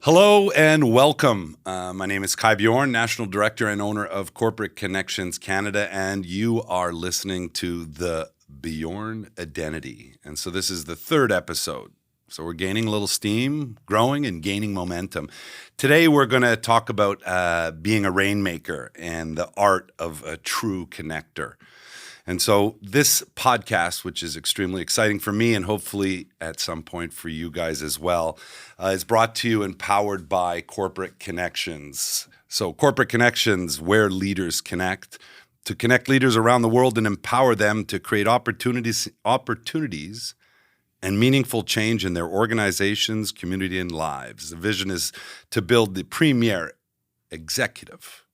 Hello and welcome. My name is Kai Bjorn, National Director and owner of Corporate Connections Canada, and you are listening to the Bjorn Identity. And so this is the third episode. So we're gaining a little steam, growing and gaining momentum. Today we're going to talk about being a rainmaker and the art of a true connector. And so this podcast, which is extremely exciting for me and hopefully at some point for you guys as well, is brought to you and powered by Corporate Connections. So Corporate Connections, where leaders connect, to connect leaders around the world and empower them to create opportunities and meaningful change in their organizations, community, and lives. The vision is to build the premier executive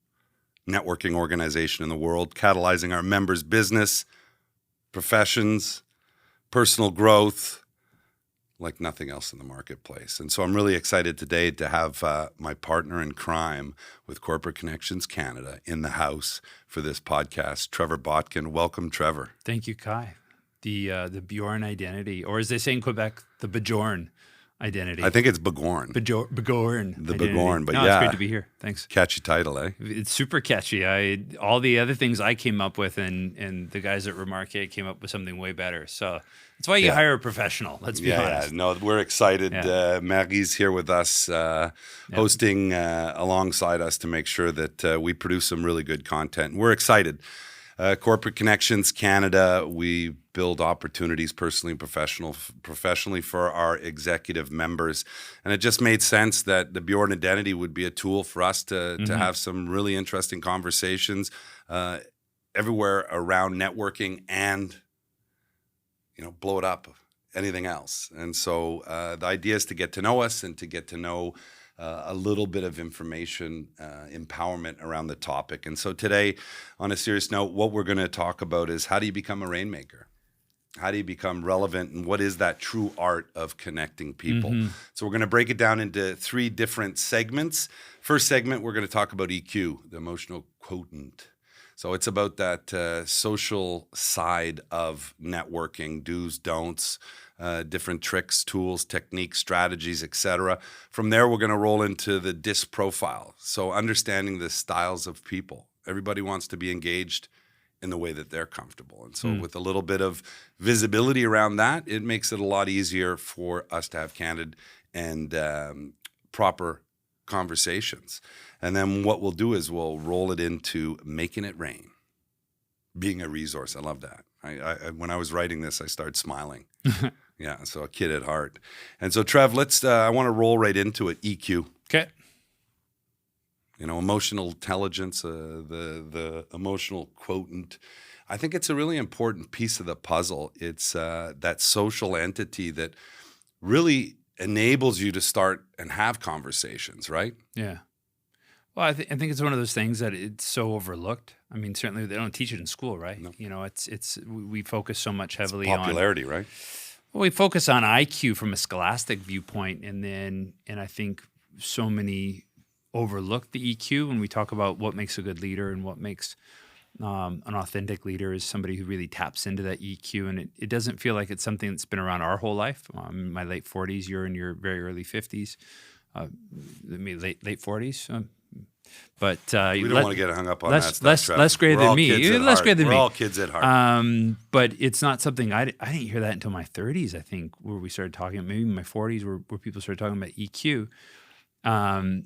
networking organization in the world, catalyzing our members' business, professions, personal growth, like nothing else in the marketplace. And so I'm really excited today to have my partner in crime with Corporate Connections Canada in the house for this podcast, Trevor Botkin. Welcome, Trevor. Thank you, Kai. The Bjorn Identity, or as they say in Quebec, the Bjorn Identity. I think it's Bjorn. Bjorn. The Bjorn, but no, yeah. It's great to be here. Thanks. Catchy title, eh? It's super catchy. All the other things I came up with and the guys at Rainmaker came up with something way better. So that's why you hire a professional, let's be honest. Yeah, no, we're excited. Yeah. Marie's here with us, hosting alongside us to make sure that we produce some really good content. We're excited. Corporate Connections Canada, we build opportunities personally and professionally for our executive members. And it just made sense that the Bjorn Identity would be a tool for us to have some really interesting conversations everywhere around networking and, blow it up, anything else. And so the idea is to get to know us and to get to know a little bit of information, empowerment around the topic. And so today, on a serious note, what we're going to talk about is how do you become a rainmaker? How do you become relevant? And what is that true art of connecting people? So we're going to break it down into three different segments. First segment, we're going to talk about EQ, the emotional quotient. So it's about that social side of networking, do's, don'ts, different tricks, tools, techniques, strategies, etc. From there, we're going to roll into the DISC profile. So understanding the styles of people. Everybody wants to be engaged in the way that they're comfortable. And so with a little bit of visibility around that, it makes it a lot easier for us to have candid and proper conversations. And then what we'll do is we'll roll it into making it rain, being a resource. I love that. I when I was writing this, I started smiling. Yeah, so a kid at heart. And so, Trev, I want to roll right into it, EQ. Okay. Emotional intelligence, the emotional quotient. I think it's a really important piece of the puzzle. It's that social entity that really enables you to start and have conversations, right? Yeah. Well, I think it's one of those things that it's so overlooked. I mean, certainly they don't teach it in school, right? No. We focus so much heavily on popularity, right? Well, we focus on IQ from a scholastic viewpoint, and I think so many overlook the EQ when we talk about what makes a good leader and what makes an authentic leader is somebody who really taps into that EQ. And it doesn't feel like it's something that's been around our whole life. I'm in my late 40s, you're in your very early 50s, late 40s. But we don't want to get hung up on that stuff. Less gray than me. Less gray than me. We're all kids at heart. But it's not something I didn't hear that until my 30s. I think where we started talking, maybe my 40s, where people started talking about EQ.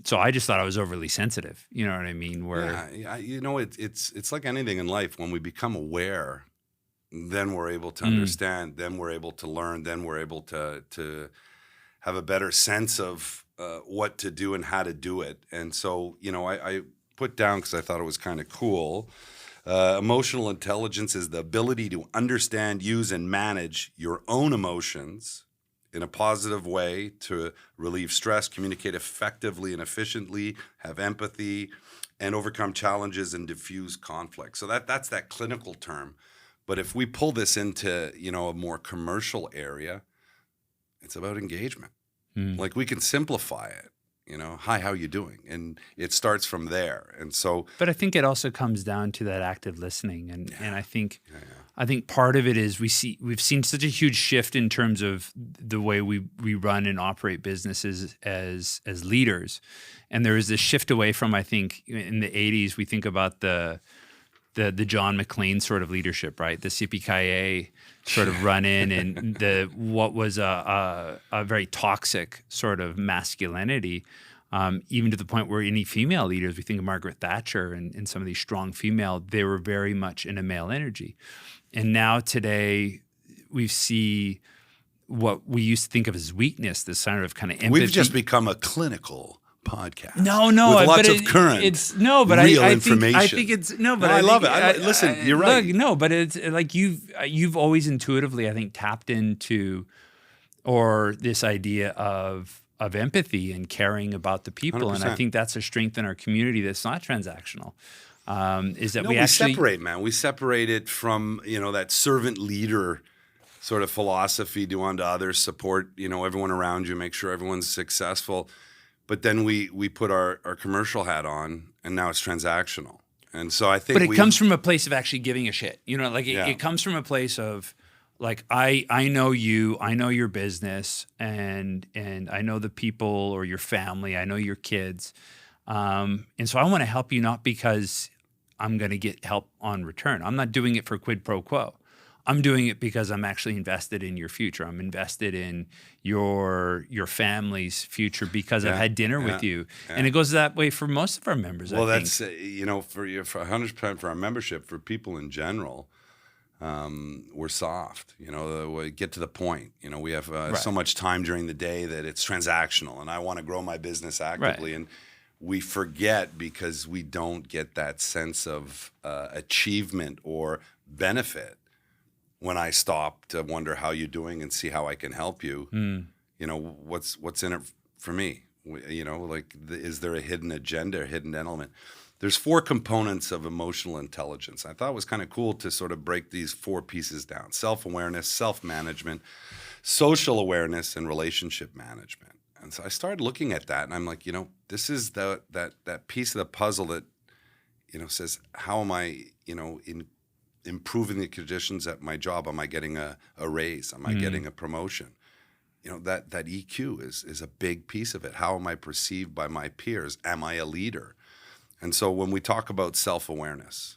So I just thought I was overly sensitive. You know what I mean? It's like anything in life. When we become aware, then we're able to understand. Then we're able to learn. Then we're able to have a better sense of what to do and how to do it. And so, I put down, because I thought it was kind of cool, emotional intelligence is the ability to understand, use, and manage your own emotions in a positive way to relieve stress, communicate effectively and efficiently, have empathy, and overcome challenges and diffuse conflict. So that's that clinical term. But if we pull this into, a more commercial area, it's about engagement. Like we can simplify it, hi, how you doing? And it starts from there. And so, but I think it also comes down to that active listening. And I think I think part of it is we've seen such a huge shift in terms of the way we run and operate businesses as leaders, and there is this shift away from, I think, in the 80s we think about the John McClane sort of leadership, right? The CPKA sort of run in, and what was a very toxic sort of masculinity, even to the point where any female leaders, we think of Margaret Thatcher and some of these strong female, they were very much in a male energy. And now today we see what we used to think of as weakness, this kind of empathy. We've just become a clinical podcast. No, with lots but of current, real information. I think it's I love it. Listen, you're right. Look, but it's like you've always intuitively, I think, tapped into or this idea of empathy and caring about the people, 100%. and I think that's a strength in our community that's not transactional. Is that we actually separate, man. We separate it from that servant leader sort of philosophy, do unto others, support everyone around you, make sure everyone's successful. But then we put our commercial hat on, and now it's transactional. And so I think, but it comes from a place of actually giving a shit. It comes from a place of like I know you, I know your business, and I know the people or your family, I know your kids, and so I want to help you not because I'm going to get help on return. I'm not doing it for quid pro quo. I'm doing it because I'm actually invested in your future. I'm invested in your family's future because I've had dinner with you. Yeah. And it goes that way for most of our members, well, I think. For 100% for our membership, for people in general, we're soft. We get to the point. We have so much time during the day that it's transactional, and I want to grow my business actively. Right. And we forget because we don't get that sense of achievement or benefit. When I stop to wonder how you're doing and see how I can help you, what's in it for me? Is there a hidden agenda, a hidden element? There's 4 components of emotional intelligence. I thought it was kind of cool to sort of break these 4 pieces down: self-awareness, self-management, social awareness, and relationship management. And so I started looking at that, and I'm like, this is that piece of the puzzle that, says, how am I, improving the conditions at my job? Am I getting a raise? Am I getting a promotion? That EQ is a big piece of it. How am I perceived by my peers? Am I a leader? And so when we talk about self-awareness,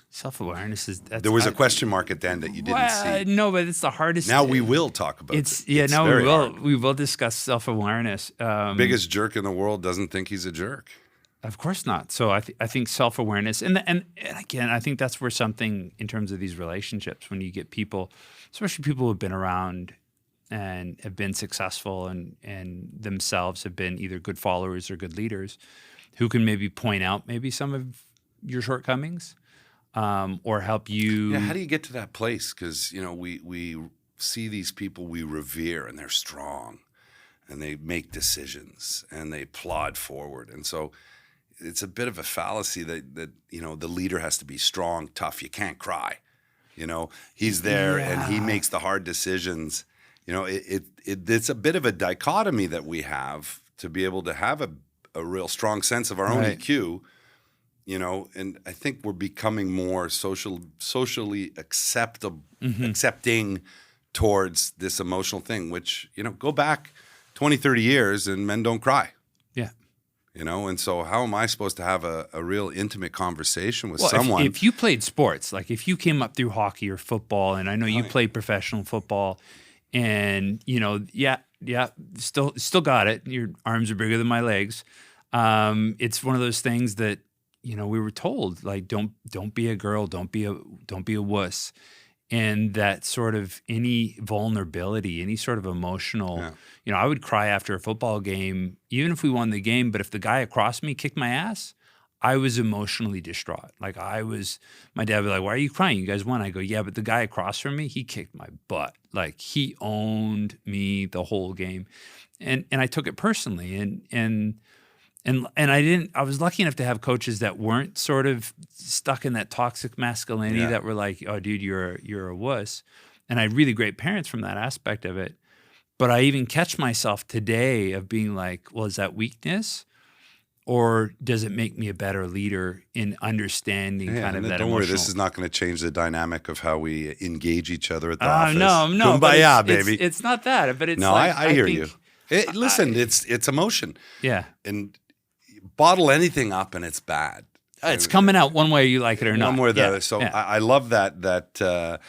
self-awareness is there was a question mark at the end that you didn't see. No, but it's the hardest. Now we will talk about it. Now we will. Hard. We will discuss self-awareness. Biggest jerk in the world doesn't think he's a jerk. Of course not. So I think self-awareness, and again, I think that's where something in terms of these relationships, when you get people, especially people who have been around and have been successful and themselves have been either good followers or good leaders, who can maybe point out maybe some of your shortcomings, or help you. Yeah, how do you get to that place? Because we see these people we revere, and they're strong, and they make decisions, and they plod forward, and so. It's a bit of a fallacy that the leader has to be strong, tough. You can't cry. He's there and he makes the hard decisions. It's a bit of a dichotomy that we have to be able to have a real strong sense of our own EQ. And I think we're becoming more socially accepting towards this emotional thing, which, go back 20, 30 years and men don't cry. Yeah. And so how am I supposed to have a real intimate conversation with someone? If you played sports, like if you came up through hockey or football, and I know you played professional football, and still got it. Your arms are bigger than my legs. It's one of those things that we were told, like don't be a girl, don't be a wuss. And that sort of any vulnerability, any sort of emotional, I would cry after a football game, even if we won the game. But if the guy across me kicked my ass, I was emotionally distraught. Like my dad would be like, "Why are you crying? You guys won." I go, "Yeah, but the guy across from me, he kicked my butt. Like he owned me the whole game." And I took it personally. And I was lucky enough to have coaches that weren't sort of stuck in that toxic masculinity that were like, "Oh, dude, you're a wuss." And I had really great parents from that aspect of it. But I even catch myself today of being like, well, is that weakness? or does it make me a better leader in understanding kind of and that don't worry, emotional? this is not going to change the dynamic of how we engage each other at the Oh, office. no, but Kumbaya, it's, baby. it's not that, but it's No, like, I hear think, you. Listen, it's emotion. Yeah. And bottle anything up and it's bad. It's coming out one way you like it or not. One way or the Yeah, other. So yeah. I love that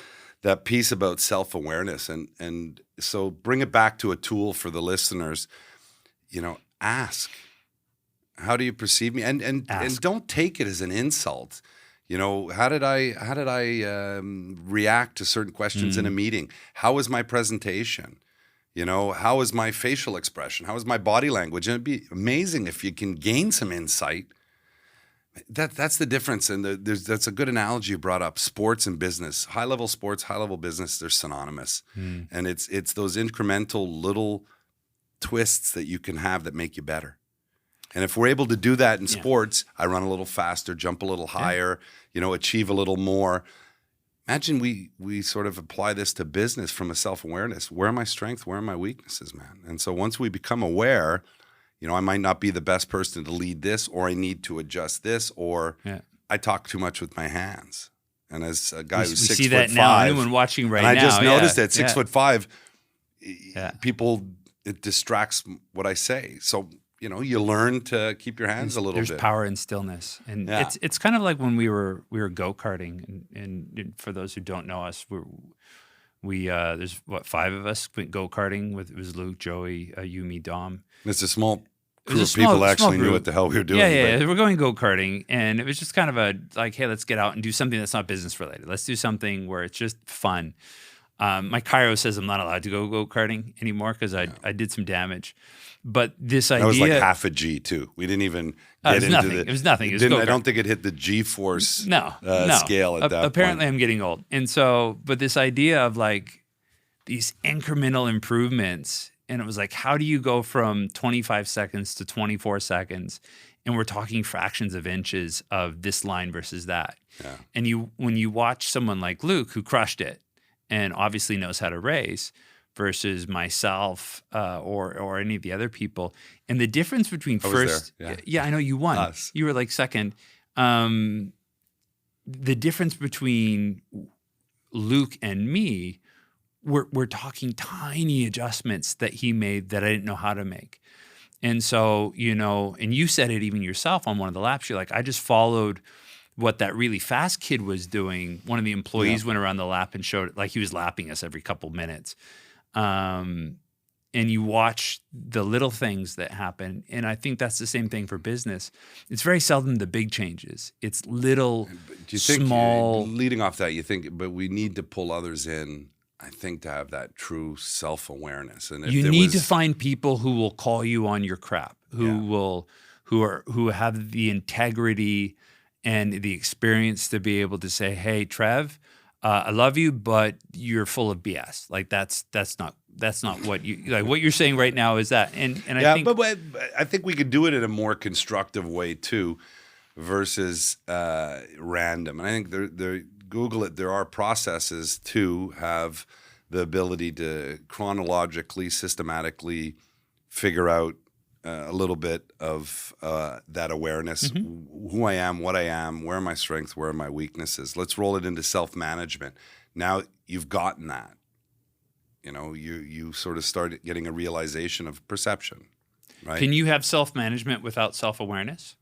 piece about self-awareness. And so bring it back to a tool for the listeners. Ask, how do you perceive me? And don't take it as an insult. How did I react to certain questions in a meeting? How was my presentation? How is my facial expression? How is my body language? And it'd be amazing if you can gain some insight. That's the difference. And that's a good analogy you brought up. Sports and business, high-level sports, high-level business, they're synonymous. And it's those incremental little twists that you can have that make you better. And if we're able to do that in sports, I run a little faster, jump a little higher, achieve a little more. Imagine we sort of apply this to business from a self-awareness. Where are my strengths? Where are my weaknesses, man? And so once we become aware, I might not be the best person to lead this, or I need to adjust this, or I talk too much with my hands. And as a guy who's 6'5", we see that now. Anyone watching right now, and I just noticed that 6'5", people, it distracts what I say. So you learn to keep your hands a little bit. There's power in stillness, and it's kind of like when we were go-karting. And for those who don't know us, we there's 5 of us went go-karting it was Luke, Joey, you, me, Dom. It's a small group of people actually knew what the hell we were doing. Yeah. We're going go-karting, and it was just kind of hey, let's get out and do something that's not business related. Let's do something where it's just fun. My chiro says I'm not allowed to go go-karting anymore because I did some damage. But this idea... That was like half a G too. We didn't even get into nothing. the... It was nothing. It was I don't think it hit the G-force scale at that point. Apparently I'm getting old. And so, but this idea of these incremental improvements, and it was how do you go from 25 seconds to 24 seconds? And we're talking fractions of inches of this line versus that. Yeah. And when you watch someone like Luke, who crushed it and obviously knows how to race, versus myself or any of the other people, and the difference between first, I know you won. Us. You were second. The difference between Luke and me, we're talking tiny adjustments that he made that I didn't know how to make. And so, and you said it even yourself on one of the laps. You're I just followed what that really fast kid was doing. One of the employees went around the lap and showed it, he was lapping us every couple minutes. And you watch the little things that happen. And I think that's the same thing for business. It's very seldom the big changes. It's little, small. Leading off that, you think, but we need to pull others in, I think, to have that true self-awareness. And you need to find people who will call you on your crap, who have the integrity and the experience to be able to say, hey, Trev, I love you, but you're full of BS. That's not what you what you're saying right now is that. And I think, but I think we could do it in a more constructive way too, versus random. And I think Google it. There are processes to have the ability to chronologically, systematically figure out a little bit of that awareness, who I am, what I am, where are my strengths, where are my weaknesses. Let's roll it into self-management. Now you've gotten that. You sort of start getting a realization of perception, right? Can you have self-management without self-awareness?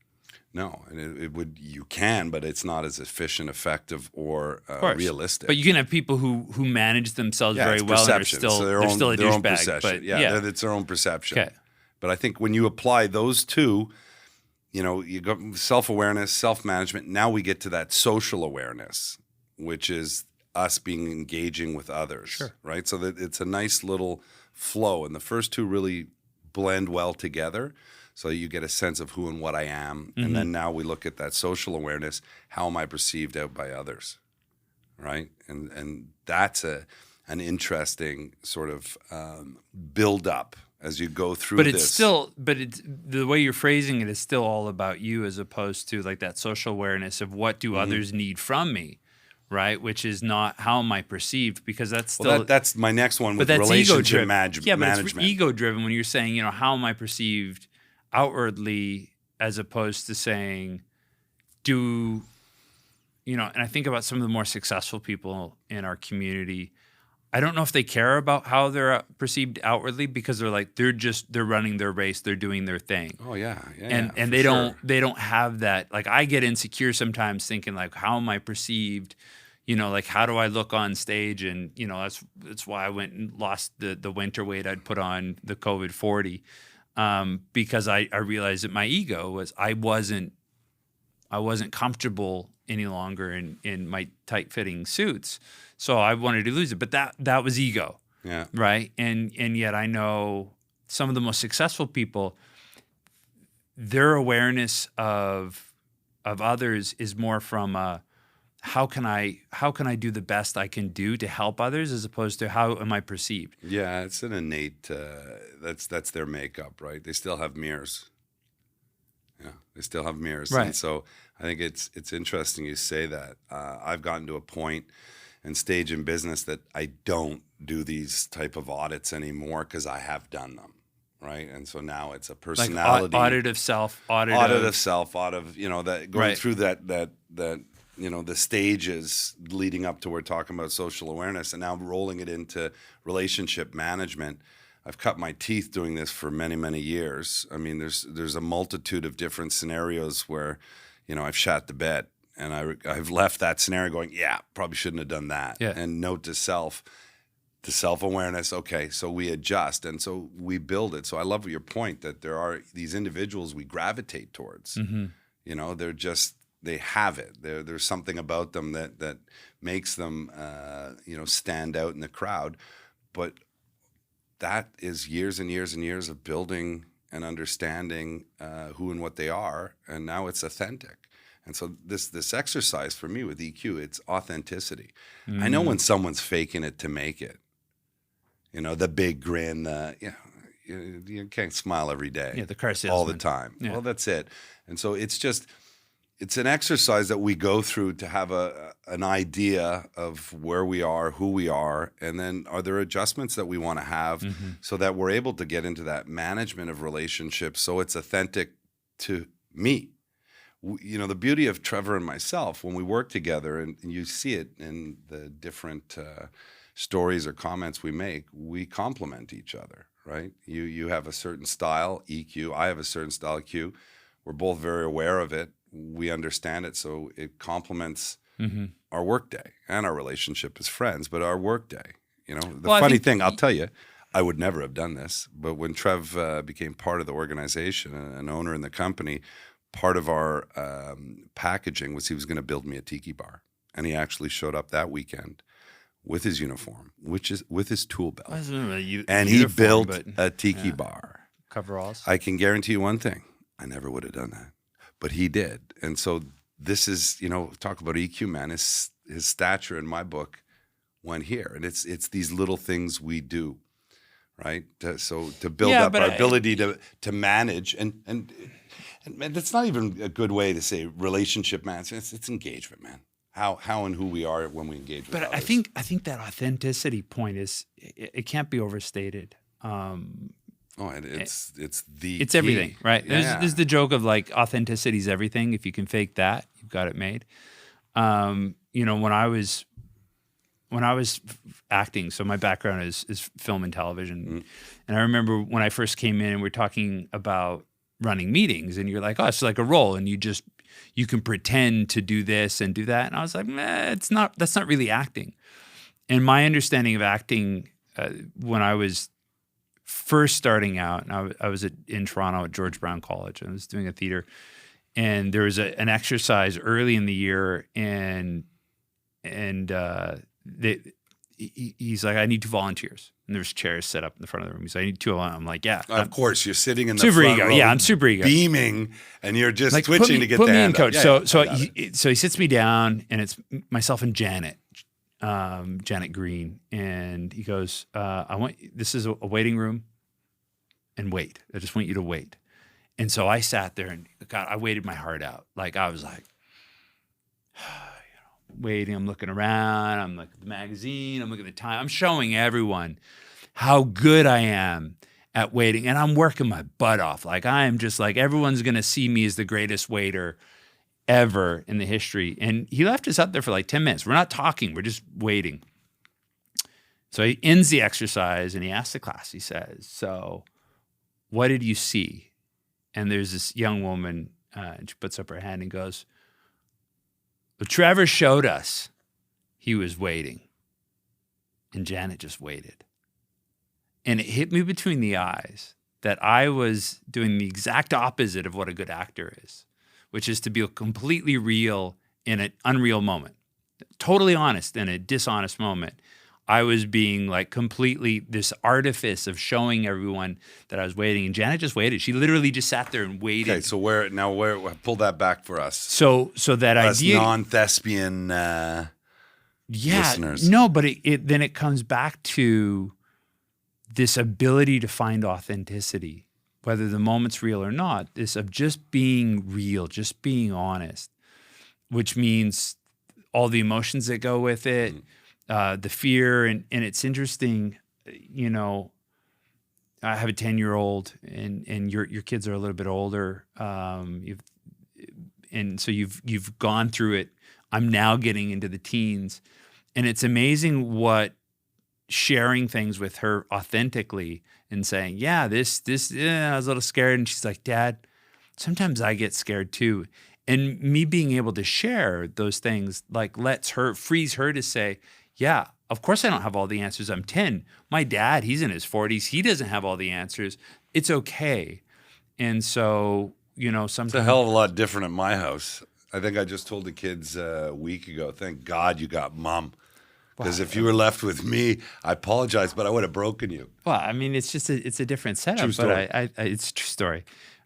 No, and you can, but it's not as efficient, effective, or realistic. But you can have people who manage themselves very well and are still, so they're still a douchebag. But it's their own perception. Okay. But I think when you apply those two, you go self-awareness, self-management. Now we get to that social awareness, which is us being engaging with others, right? So that it's a nice little flow. And the first two really blend well together. So you get a sense of who and what I am. And then now we look at that social awareness. How am I perceived out by others, right? And that's an interesting sort of build up as you go through but this. It's the way you're phrasing it is still all about you, as opposed to that social awareness of what do others need from me, right? Which is not how am I perceived, because that's still that's my next one with that's relationship management. Yeah, but it's ego driven when you're saying how am I perceived outwardly as opposed to saying, and I think about some of the more successful people in our community. I don't know if they care about how they're perceived outwardly, because they're running their race, they're doing their thing. Oh yeah, And they don't have that. Like, I get insecure sometimes thinking, like, how am I perceived? Like, how do I look on stage? And that's why I went and lost the winter weight I'd put on the COVID 40, because I realized that my ego was I wasn't comfortable any longer in my tight fitting suits, so I wanted to lose it. But that was ego, yeah, right? And yet I know some of the most successful people, their awareness of others is more from how can I do the best I can do to help others, as opposed to how am I perceived. Yeah, it's an innate. That's their makeup, right? They still have mirrors. Yeah, they still have mirrors, Right. And so I think it's interesting you say that. I've gotten to a point and stage in business that I don't do these type of audits anymore because I have done them, right? And so now it's a personality audit of self, audit of self, that going Right. through that the stages leading up to we're talking about social awareness, and now rolling it into relationship management. I've cut my teeth doing this for many, many years. I mean, there's a multitude of different scenarios where, I've shat the bed, and I've left that scenario going, yeah, probably shouldn't have done that. Yeah. And note to self-awareness, okay, so we adjust, and so we build it. So I love your point that there are these individuals we gravitate towards. Mm-hmm. They have it. There's something about them that makes them, stand out in the crowd. But that is years and years and years of building and understanding who and what they are, and now it's authentic. And so this exercise for me with EQ, it's authenticity. I know when someone's faking it to make it. The big grin. You can't smile every day. Yeah, the car salesman. All the time. Yeah. Well, that's it. And so it's an exercise that we go through to have an idea of where we are, who we are, and then are there adjustments that we want to have so that we're able to get into that management of relationships so it's authentic to me. The beauty of Trevor and myself, when we work together, and you see it in the different stories or comments we make, we complement each other, right? You have a certain style, EQ. I have a certain style, EQ. We're both very aware of it. We understand it, so it complements our workday and our relationship as friends, but our workday. Funny thing, I'll tell you, I would never have done this, but when Trev became part of the organization, an owner in the company, part of our packaging was he was going to build me a tiki bar, and he actually showed up that weekend with his uniform, with his tool belt, and he built a tiki bar. Coveralls. I can guarantee you one thing: I never would have done that. But he did. And so this is, talk about EQ, man. His stature in my book went here. And it's these little things we do, right? To build up our ability to manage. And that's not even a good way to say relationship management. It's engagement, man. How and who we are when we engage with others. But I think that authenticity point it can't be overstated. It's It's everything, right? Yeah. There's the joke of like authenticity is everything. If you can fake that, you've got it made. When I was acting, so my background is film and television, and I remember when I first came in, we're talking about running meetings, and you're like, oh, it's like a role, and you can pretend to do this and do that, and I was like, that's not really acting. And my understanding of acting when I was first starting out, and I was in Toronto at George Brown College, and I was doing a theater, and there was an exercise early in the year, and he's like, I need 2 volunteers, and there's chairs set up in the front of the room. He's like, I need 2. I'm like, yeah. Of course, you're sitting in the super front ego. row, Yeah, I'm super ego, beaming, and you're just like, twitching to get put the me in, hand coach. up. So he sits me down, and it's myself and Janet Green, and he goes, this is a waiting room, and wait. I just want you to wait. And so I sat there, and God, I waited my heart out. Like, I was like, waiting. I'm looking around. I'm looking at the magazine. I'm looking at the time. I'm showing everyone how good I am at waiting, and I'm working my butt off. Like I am just like everyone's gonna see me as the greatest waiter ever in the history. And he left us up there for like 10 minutes. We're not talking, we're just waiting. So he ends the exercise and he asks the class, he says, so what did you see? And there's this young woman, and she puts up her hand and goes, well, Trevor showed us he was waiting. And Janet just waited. And it hit me between the eyes that I was doing the exact opposite of what a good actor is, which is to be completely real in an unreal moment, totally honest in a dishonest moment. I was being like completely this artifice of showing everyone that I was waiting, and Janet just waited. She literally just sat there and waited. Okay, so where pull that back for us. So that us idea, non-thespian listeners. No, but then it comes back to this ability to find authenticity, whether the moment's real or not. This of just being real, just being honest, which means all the emotions that go with it. The fear, and it's interesting, you know, I have a 10-year-old and your kids are a little bit older. So you've gone through it. I'm now getting into the teens, and it's amazing what sharing things with her authentically and saying, yeah, this, I was a little scared. And she's like, Dad, sometimes I get scared too. And me being able to share those things, like frees her to say, yeah, of course I don't have all the answers. I'm 10. My dad, he's in his 40s. He doesn't have all the answers. It's okay. And so, you know, sometimes it's a hell of a lot different at my house. I think I just told the kids a week ago, thank God you got Mom. Because if you were left with me, I apologize, but I would have broken you. Well, I mean, it's just it's a different setup. True story. But it's a true story.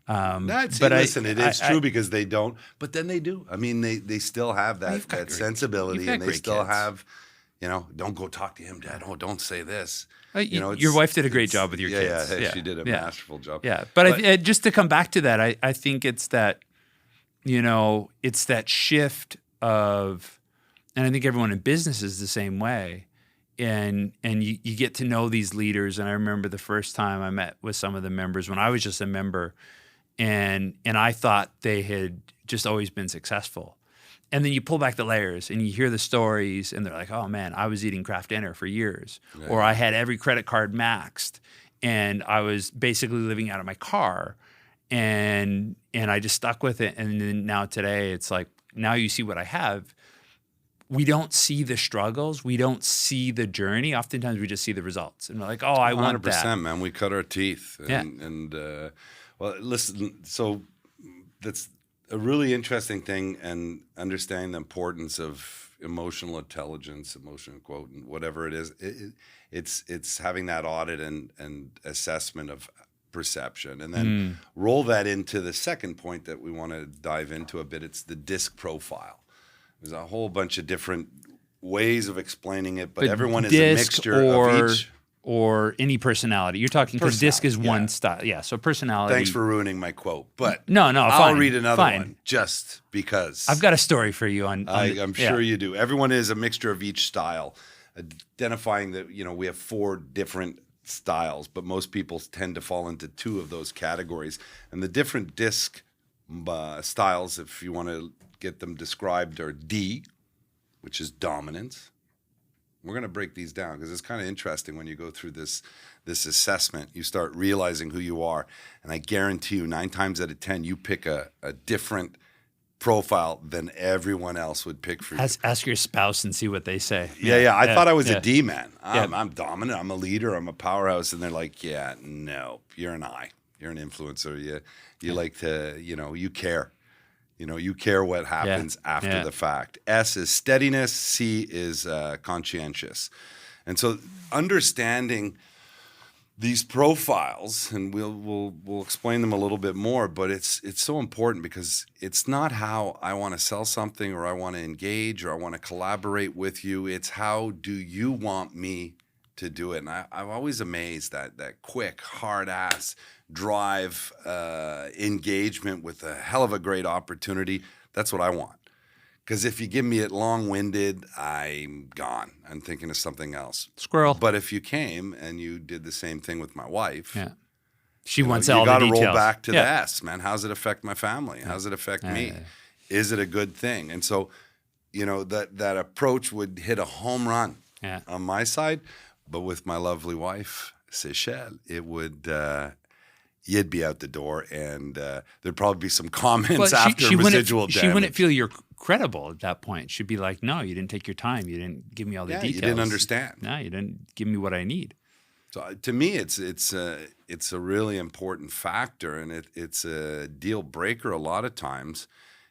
Listen, it is true because they don't, but then they do. I mean, they still have that sensibility, and they still have, you know, don't go talk to him, Dad. Oh, don't say this. You know, your wife did a great job with your kids. Yeah, she did a masterful job. Yeah, but just to come back to that, I think it's that, you know, it's that shift of, and I think everyone in business is the same way. And you get to know these leaders. And I remember the first time I met with some of the members when I was just a member, and I thought they had just always been successful. And then you pull back the layers and you hear the stories, and they're like, oh man, I was eating Kraft dinner for years. Yeah. Or I had every credit card maxed, and I was basically living out of my car. And I just stuck with it. And then now today, it's like, now you see what I have. We don't see the struggles. We don't see the journey. Oftentimes we just see the results. And we're like, oh, I want that. 100%, man. We cut our teeth. Well, listen, so that's a really interesting thing, and understanding the importance of emotional intelligence, emotional quotient, whatever it is. It's having that audit and assessment of perception, and then roll that into the second point that we want to dive into a bit. It's the DISC profile. There's a whole bunch of different ways of explaining it, but everyone is a mixture of each. Or any personality. You're talking, because DISC is one style. Yeah, so personality. Thanks for ruining my quote. But no, I'll read another one just because. I've got a story for you on I'm sure you do. Everyone is a mixture of each style. Identifying that, you know, we have 4 different styles, but most people tend to fall into 2 of those categories. And the different DISC styles, if you want to get them described, are D, which is dominance. We're going to break these down because it's kind of interesting when you go through this assessment. You start realizing who you are, and I guarantee you 9 times out of 10 you pick a different profile than everyone else would pick for you. Ask your spouse and see what they say. Yeah. I thought I was a D man. I'm dominant. I'm a leader. I'm a powerhouse. And they're like, yeah, no, you're an I. You're an influencer. You like to, you know, you care. You know, you care what happens after the fact. S is steadiness. C is conscientious. And so understanding these profiles, and we'll explain them a little bit more, but it's so important because it's not how I want to sell something or I want to engage or I want to collaborate with you. It's how do you want me to do it? And I'm always amazed that quick, hard-ass drive engagement with a hell of a great opportunity. That's what I want. Because if you give me it long-winded, I'm gone. I'm thinking of something else. Squirrel. But if you came and you did the same thing with my wife, She wants you all the got to details. roll back to the Yeah. S, man. How's it affect my family? How's it affect me? yeah. Is it a good thing? And so, that approach would hit a home run Yeah. on my side, but with my lovely wife, Seychelles, it would. You'd be out the door, and there'd probably be some comments after residual damage. She wouldn't feel you're credible at that point. She'd be like, "No, you didn't take your time. You didn't give me all the details. You didn't understand. No, you didn't give me what I need." So to me, it's a really important factor, and it's a deal breaker a lot of times,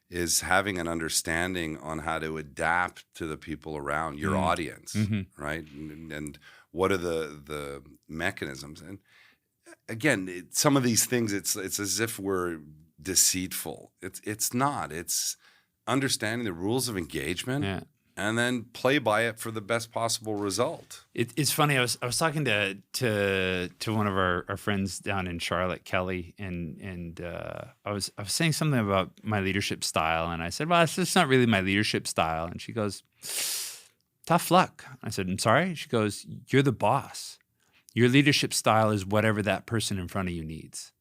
is having an understanding on how to adapt to the people around your audience, right? And what are the mechanisms? And again, some of these things, it's as if we're deceitful. It's not. It's understanding the rules of engagement. And then play by it for the best possible result. It's funny. I was talking to one of our friends down in Charlotte, Kelly, and I was saying something about my leadership style, and I said, "Well, it's not really my leadership style." And she goes, "Tough luck." I said, "I'm sorry." She goes, "You're the boss. Your leadership style is whatever that person in front of you needs."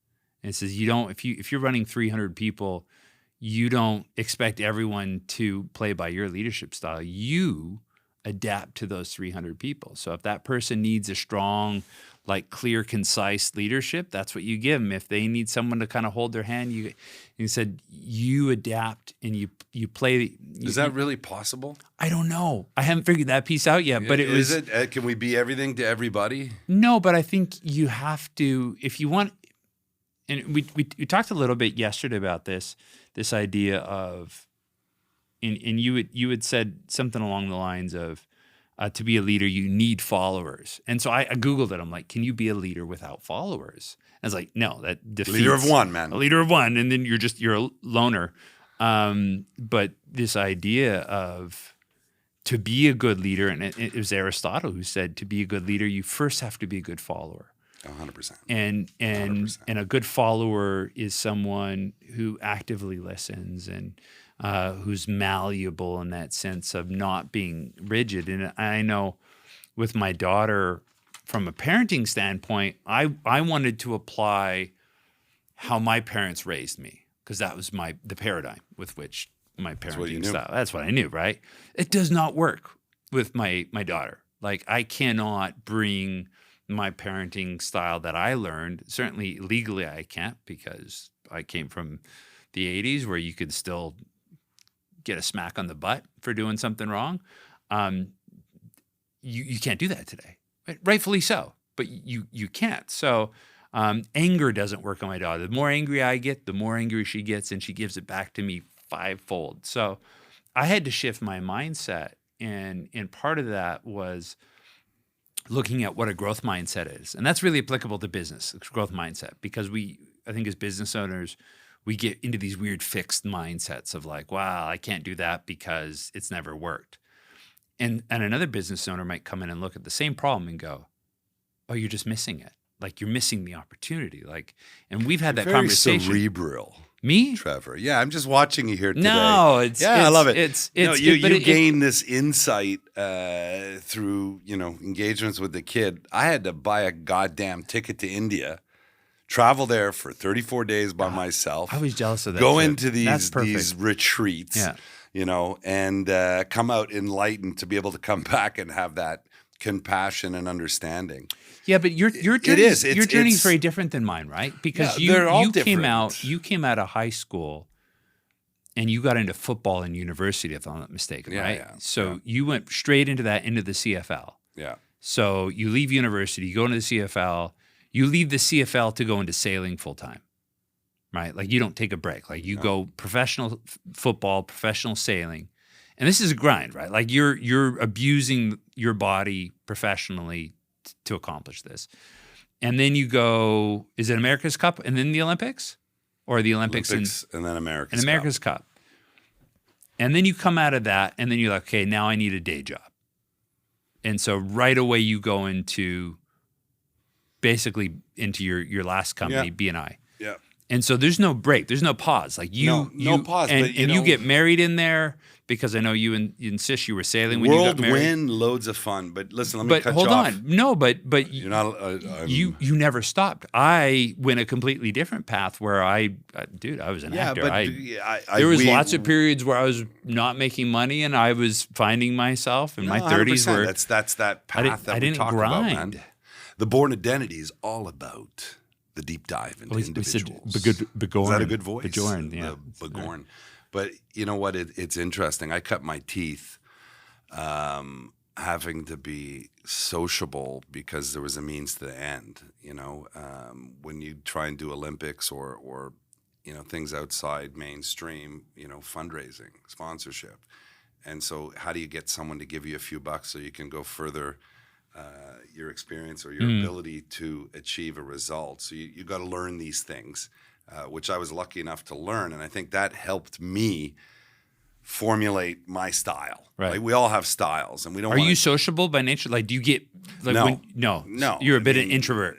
And it says you don't if you're running 300 people. You don't expect everyone to play by your leadership style. You adapt to those 300 people. So if that person needs a strong, like clear, concise leadership, that's what you give them. If they need someone to kind of hold their hand, you said you adapt and you play. Is that really possible? I don't know. I haven't figured that piece out yet. But Can we be everything to everybody? No, but I think you have to, if you want. And we talked a little bit yesterday about this idea of, and you had said something along the lines of, to be a leader, you need followers. And so I Googled it. I'm like, can you be a leader without followers? I was like, no, that defeats. Leader of one, man. A leader of one. And then you're a loner. But this idea of to be a good leader, and it was Aristotle who said to be a good leader, you first have to be a good follower. 100%. And 100%. a good follower is someone who actively listens and who's malleable in that sense of not being rigid. And I know with my daughter, from a parenting standpoint, I wanted to apply how my parents raised me, because that was the paradigm with which my parenting style. That's what I knew, right? It does not work with my daughter. Like, I cannot bring my parenting style that I learned. Certainly legally I can't, because I came from the 80s where you could still get a smack on the butt for doing something wrong. You can't do that today, rightfully so, but you can't. So anger doesn't work on my daughter. The more angry I get, the more angry she gets, and she gives it back to me fivefold. So I had to shift my mindset, and part of that was looking at what a growth mindset is. And that's really applicable to business, growth mindset, because I think as business owners, we get into these weird fixed mindsets of like, wow, I can't do that because it's never worked. And another business owner might come in and look at the same problem and go, oh, you're just missing it. Like, you're missing the opportunity. Like, and we've had that conversation. Cerebral. Me? Trevor. Yeah, I'm just watching you here today. No, I love it. You you gain this insight through, engagements with the kid. I had to buy a goddamn ticket to India, travel there for 34 days by myself. I was jealous of that. Go trip. into these retreats, and come out enlightened to be able to come back and have that compassion and understanding. Yeah, but your journey is very different than mine, right? Because you came out of high school and you got into football in university, if I'm not mistaken, right? Yeah. So you went straight into the CFL. Yeah. So you leave university, you go into the CFL, you leave the CFL to go into sailing full time, right? Like, you don't take a break. Like, you go professional football, professional sailing. And this is a grind, right? Like, you're abusing your body professionally to accomplish this. And then you go, is it America's Cup and then the Olympics? Or the Olympics and then America's Cup. And then you come out of that and then you're like, okay, now I need a day job. And so right away you go into basically into your last company, BNI. Yeah. And so there's no break. There's no pause. Like No pause, and, but, you and you know- get married in there because I know you insist you were sailing when you got married. Whirlwind, loads of fun. But listen, let me But cut hold you off. on. No, but You're not. you never stopped. I went a completely different path where I was an Yeah, actor. but There was we- lots of periods where I was not making money and I was finding myself in No, my 30s 100%. where That's that path that I we didn't talk about, grind. man. The Bjorn Identity is all about the deep dive into we said individuals. Bjorn. Is that a good voice? Bjorn, yeah. The Bjorn. But you know what? It's interesting. I cut my teeth having to be sociable because there was a means to the end. You know, when you try and do Olympics or you know, things outside mainstream, you know, fundraising, sponsorship. And so how do you get someone to give you a few bucks so you can go further your experience or your ability to achieve a result? So you got to learn these things, which I was lucky enough to learn. And I think that helped me formulate my style. Right. Like we all have styles and we don't Are wanna, you sociable by nature? Like, do you get like No. no? You're a bit of an introvert.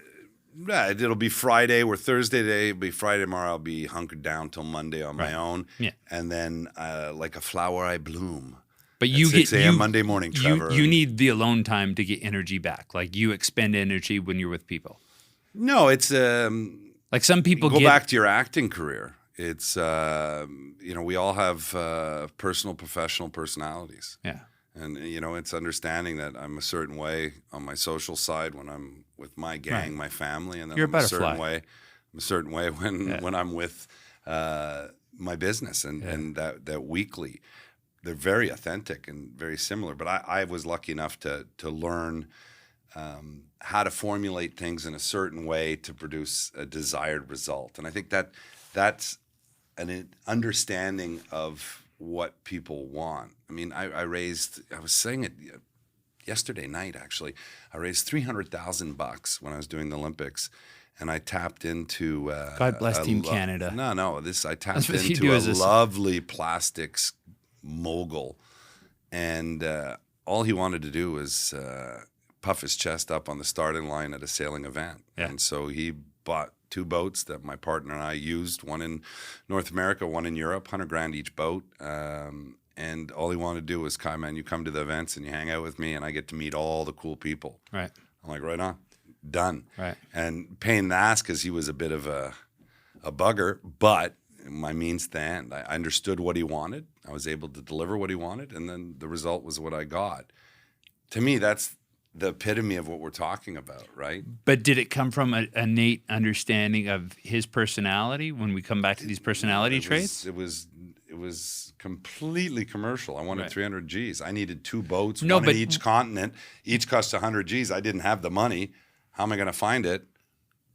Yeah, it'll be Friday. We're Thursday today. It'll be Friday tomorrow. I'll be hunkered down till Monday on my own. Yeah. And then like a flower, I bloom. But At you 6 get a.m. Monday morning, Trevor. You need the alone time to get energy back. Like you expend energy when you're with people. No, it's Like some people go get back to your acting career. It's you know, we all have personal, professional personalities. yeah. And you know, it's understanding that I'm a certain way on my social side when I'm with my gang, Right. my family, and then You're a I'm a certain butterfly. way. I'm a certain way when Yeah. when I'm with my business and that weekly. They're very authentic and very similar. But I was lucky enough to learn how to formulate things in a certain way to produce a desired result. And I think that's an understanding of what people want. I mean, I was saying it yesterday night, actually. I raised $300,000 when I was doing the Olympics. And I tapped into God bless Team Canada. No, I tapped what you into do a as a- lovely plastics mogul, and all he wanted to do was puff his chest up on the starting line at a sailing event. Yeah. And so he bought 2 boats that my partner and I used, one in North America, one in Europe, $100,000 each boat. And all he wanted to do was, Kai, man, you come to the events and you hang out with me, and I get to meet all the cool people. Right. I'm like, right on. Done. Right. And pain in the ass because he was a bit of a bugger, but my means to the end. I understood what he wanted. I was able to deliver what he wanted, and then the result was what I got. To me, that's the epitome of what we're talking about, right? But did it come from an innate understanding of his personality when we come back to these personality traits? It was completely commercial. I wanted Right. 300 G's. I needed 2 boats, No, one but- in each continent. Each cost 100 G's. I didn't have the money. How am I going to find it?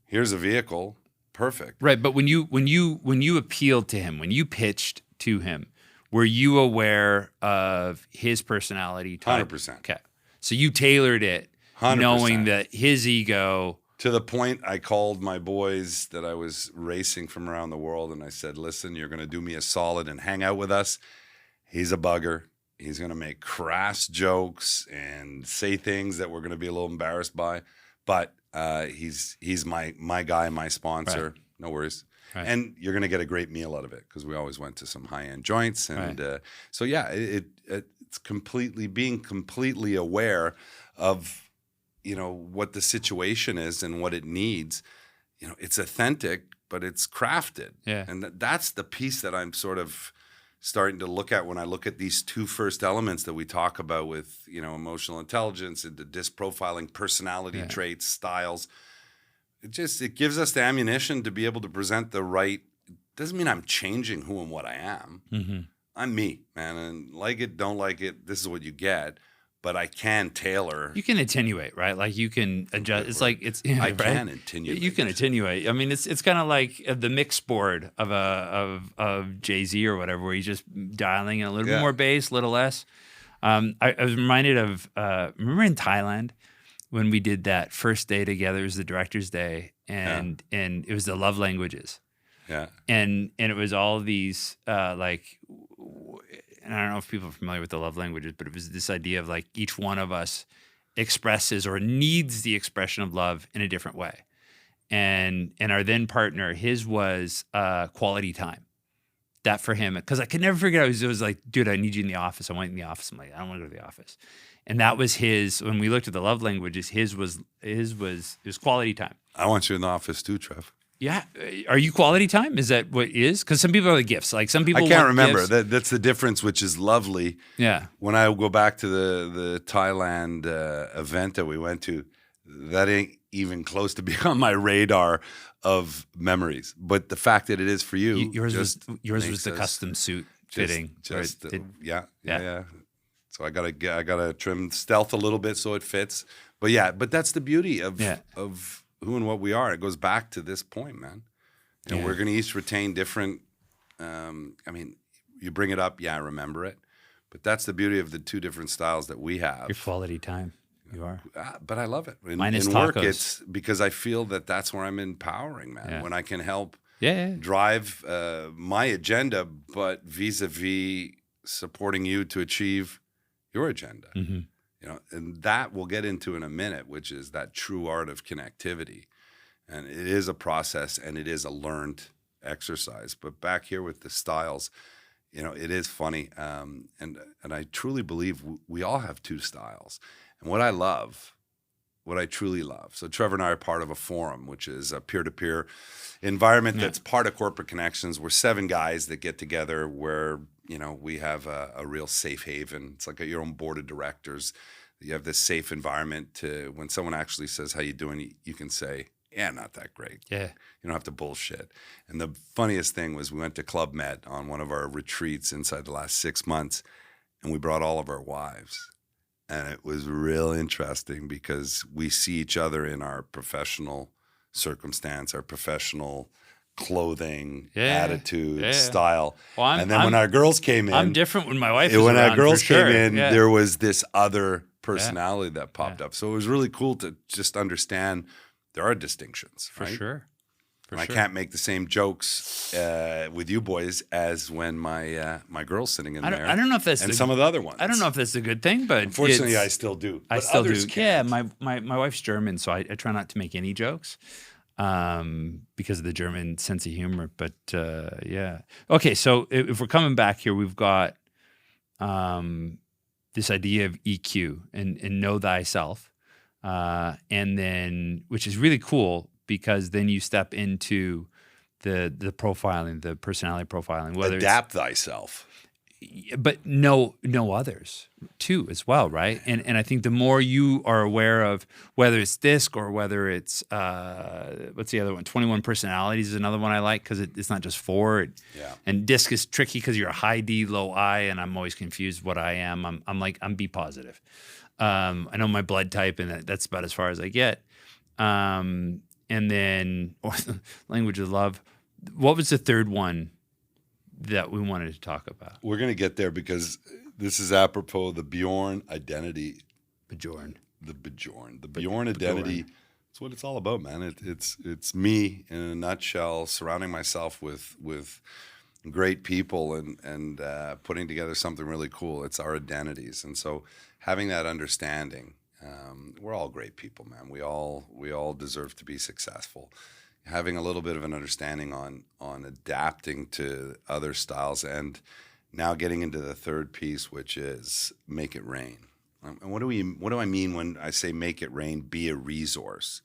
Here's a vehicle. Perfect. Right, but when you appealed to him, when you pitched to him, were you aware of his personality type? 100%. Okay. So you tailored it 100%. knowing that his ego. To the point I called my boys that I was racing from around the world, and I said, listen, you're going to do me a solid and hang out with us. He's a bugger. He's going to make crass jokes and say things that we're going to be a little embarrassed by. But he's my guy, my sponsor. Right. No worries. Right. And you're going to get a great meal out of it because we always went to some high-end joints. And so, yeah, it's being completely aware of, you know, what the situation is and what it needs. You know, it's authentic, but it's crafted. Yeah. And that's the piece that I'm sort of starting to look at when I look at these 2 first elements that we talk about with, you know, emotional intelligence and the disprofiling personality traits, styles. It gives us the ammunition to be able to present the right. Doesn't mean I'm changing who and what I am. Mm-hmm. I'm me, man, and like it, don't like it. This is what you get. But I can tailor. You can attenuate, right? Like you can adjust. It's like it's. I right? can attenuate. You can attenuate. I mean, it's kind of like the mix board of Jay-Z or whatever, where he's just dialing in a little bit more bass, a little less. I was reminded of remember in Thailand when we did that first day together. It was the director's day, and it was the love languages. Yeah. And it was all these and I don't know if people are familiar with the love languages, but it was this idea of like each one of us expresses or needs the expression of love in a different way. and our then partner, his was quality time. That for him, because I could never figure out. It was like, dude, I need you in the office. I want you in the office. I'm like, I don't want to go to the office. And that was his. When we looked at the love languages, his was quality time. I want you in the office too, Trev. Yeah, are you quality time? Is that what it is? Because some people are the gifts. Like some people, I can't want remember. gifts. That's the difference, which is lovely. Yeah. When I go back to the Thailand event that we went to, that ain't even close to being on my radar of memories. But the fact that it is for you, yours was the custom suit fitting. Yeah. So I gotta trim stealth a little bit so it fits. But that's the beauty of who and what we are. It goes back to this point, man. We're gonna each retain different. You bring it up, I remember it. But that's the beauty of the two different styles that we have. Your quality time. You are. But I love it. Mine is in tacos. work, it's because I feel that's where I'm empowering, man. Yeah. When I can help Yeah. drive my agenda, but vis-a-vis supporting you to achieve your agenda. Mm-hmm. And that we'll get into in a minute, which is that true art of connectivity. And it is a process and it is a learned exercise. But back here with the styles, it is funny. And I truly believe we all have two styles. And what I truly love. So Trevor and I are part of a forum, which is a peer-to-peer environment that's part of Corporate Connections. We're 7 guys that get together where, we have a real safe haven. It's like your own board of directors. You have this safe environment to when someone actually says, how you doing? You can say, yeah, not that great. Yeah. You don't have to bullshit. And the funniest thing was we went to Club Med on one of our retreats inside the last 6 months, and we brought all of our wives. And it was real interesting because we see each other in our professional circumstance, our professional clothing, attitude, style. Well, and then when our girls came in, I'm different when my wife is when around, our girls for sure. came in, Yeah. there was this other personality that popped up. So it was really cool to just understand there are distinctions. For right? sure. I can't make the same jokes with you boys as when my girl's sitting in there. I don't know if that's some of the other ones. I don't know if that's a good thing, but unfortunately, I still do. I but still others do. can't. Yeah, my wife's German, so I try not to make any jokes because of the German sense of humor. But yeah, okay. So if we're coming back here, we've got this idea of EQ and know thyself, and then which is really cool. Because then you step into the profiling, the personality profiling. Whether adapt thyself, but know others too as well, right? And I think the more you are aware of whether it's DISC or whether it's what's the other one? 21 personalities is another one I like because it's not just 4. And DISC is tricky because you're a high D, low I, and I'm always confused what I am. I'm B positive. I know my blood type, and that's about as far as I get. And then language of love. What was the third one that we wanted to talk about? We're going to get there because this is apropos the Bjorn Identity. Bjorn. The Bjorn Identity. It's what it's all about, man. It's me in a nutshell, surrounding myself with great people and putting together something really cool. It's our identities. And so having that understanding, we're all great people, man. We all deserve to be successful. Having a little bit of an understanding on adapting to other styles, and now getting into the third piece, which is make it rain. And what do I mean when I say make it rain? Be a resource.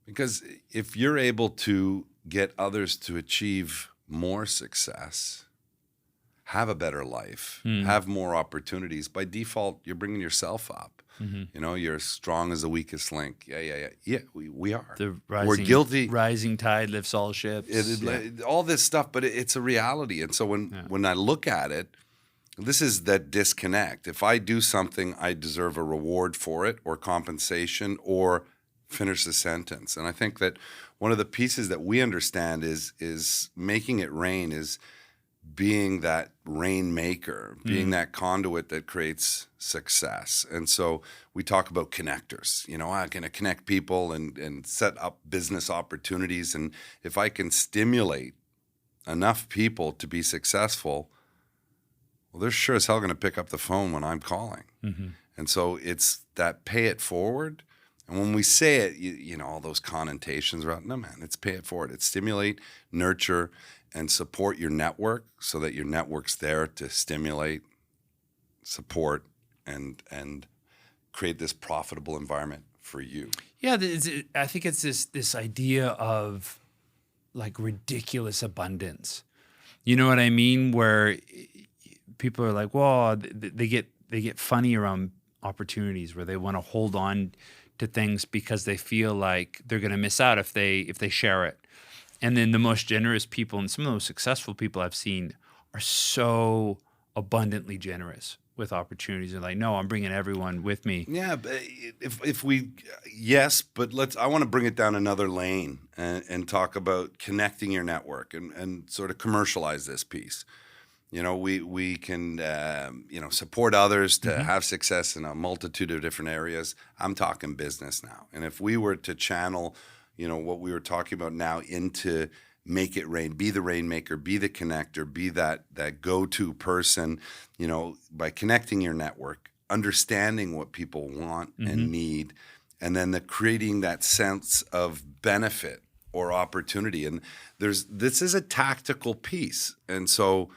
Because if you're able to get others to achieve more success, have a better life, have more opportunities, by default, you're bringing yourself up. Mm-hmm. You're as strong as the weakest link. Yeah, we are. We're guilty. Rising tide lifts all ships. All this stuff, but it's a reality. And so when I look at it, this is that disconnect. If I do something, I deserve a reward for it or compensation or finish the sentence. And I think that one of the pieces that we understand is making it rain is being that rainmaker, being that conduit that creates success. And so we talk about connectors. I'm going to connect people and set up business opportunities. And if I can stimulate enough people to be successful, well, they're sure as hell going to pick up the phone when I'm calling. Mm-hmm. And so it's that pay it forward. And when we say it, you know, all those connotations around, no, man, it's pay it forward. It's stimulate, nurture, and support your network so that your network's there to stimulate, support, and create this profitable environment for you. Yeah, I think it's this idea of like ridiculous abundance. You know what I mean? Where people are like, well, they get funny around opportunities where they want to hold on to things because they feel like they're going to miss out if they share it. And then the most generous people and some of the most successful people I've seen are so abundantly generous with opportunities. They're like, no, I'm bringing everyone with me. Yeah, but if we, yes, but I want to bring it down another lane and talk about connecting your network and sort of commercialize this piece. You know, we can, you know, support others to have success in a multitude of different areas. I'm talking business now. And if we were to channel, you know, what we were talking about now into make it rain, be the rainmaker, be the connector, be that go-to person, you know, by connecting your network, understanding what people want and need, and then creating that sense of benefit or opportunity. And this is a tactical piece. And so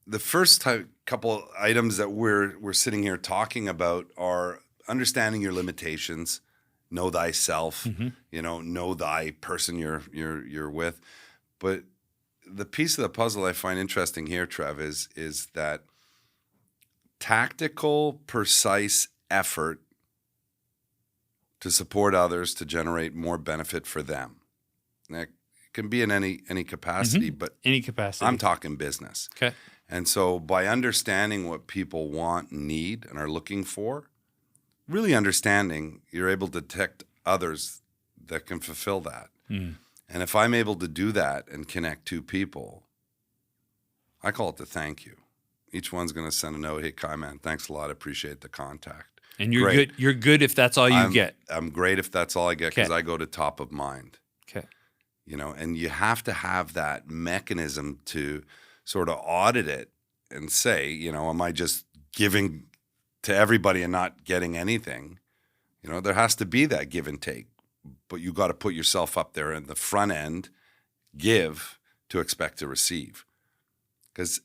the first couple items that we're sitting here talking about are understanding your limitations, know thyself, you know thy person you're with. But the piece of the puzzle I find interesting here, Trev, is that tactical, precise effort to support others to generate more benefit for them. That can be in any capacity, but any capacity. I'm talking business. Okay. And so by understanding what people want and need and are looking for, really understanding, you're able to detect others that can fulfill that. And if I'm able to do that and connect two people, I call it the thank you. Each one's going to send a note, hey, Kai, man, thanks a lot. I appreciate the contact. And you're good. You're good if that's all you get. I'm great if that's all I get because I go to top of mind. Okay. You know, and you have to have that mechanism to sort of audit it and say, you know, am I just giving to everybody and not getting anything? You know, there has to be that give and take, but you got to put yourself up there in the front end, give to expect to receive. Because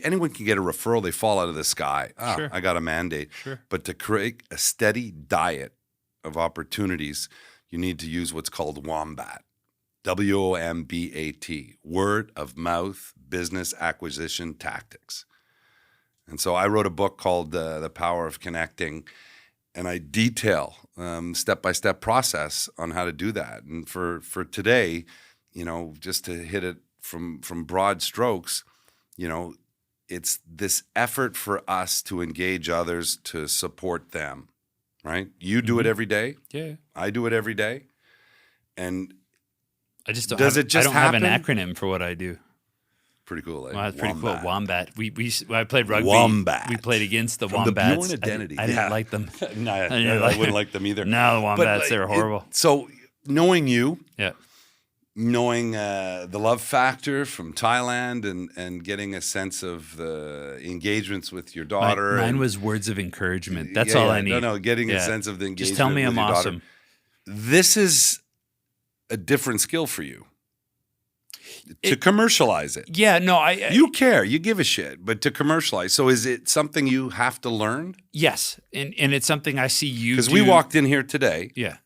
anyone can get a referral, they fall out of the sky. Sure. I got a mandate. Sure. But to create a steady diet of opportunities, you need to use what's called WOMBAT. WOMBAT, word of mouth business acquisition tactics. And so I wrote a book called The Power of Connecting, and I detail step-by-step process on how to do that. And for today, you know, just to hit it from broad strokes, you know, it's this effort for us to engage others to support them, right? You do it every day. Yeah. I do it every day. And I just don't Does have, it just I don't have an happen? acronym for what I do. pretty cool. Eh? Well, that's pretty Wombat. cool. Wombat. I played rugby. Wombat. We played against the From the Wombats. Bjorn Identity. I didn't Yeah. like them. No, didn't I wouldn't like them either. No, the Wombats, But, they were horrible. So knowing you, Yeah. knowing the love factor from Thailand and getting a sense of the engagements with your daughter. Mine and- was words of encouragement. That's Yeah, all yeah. I need. No, getting a Yeah. sense of the engagement Just tell me with I'm your daughter. awesome. This is a different skill for you. To commercialize it. Yeah, no, You care, you give a shit, but to commercialize. So is it something you have to learn? yes, and it's something I see you Because do. we walked in here today, Yeah.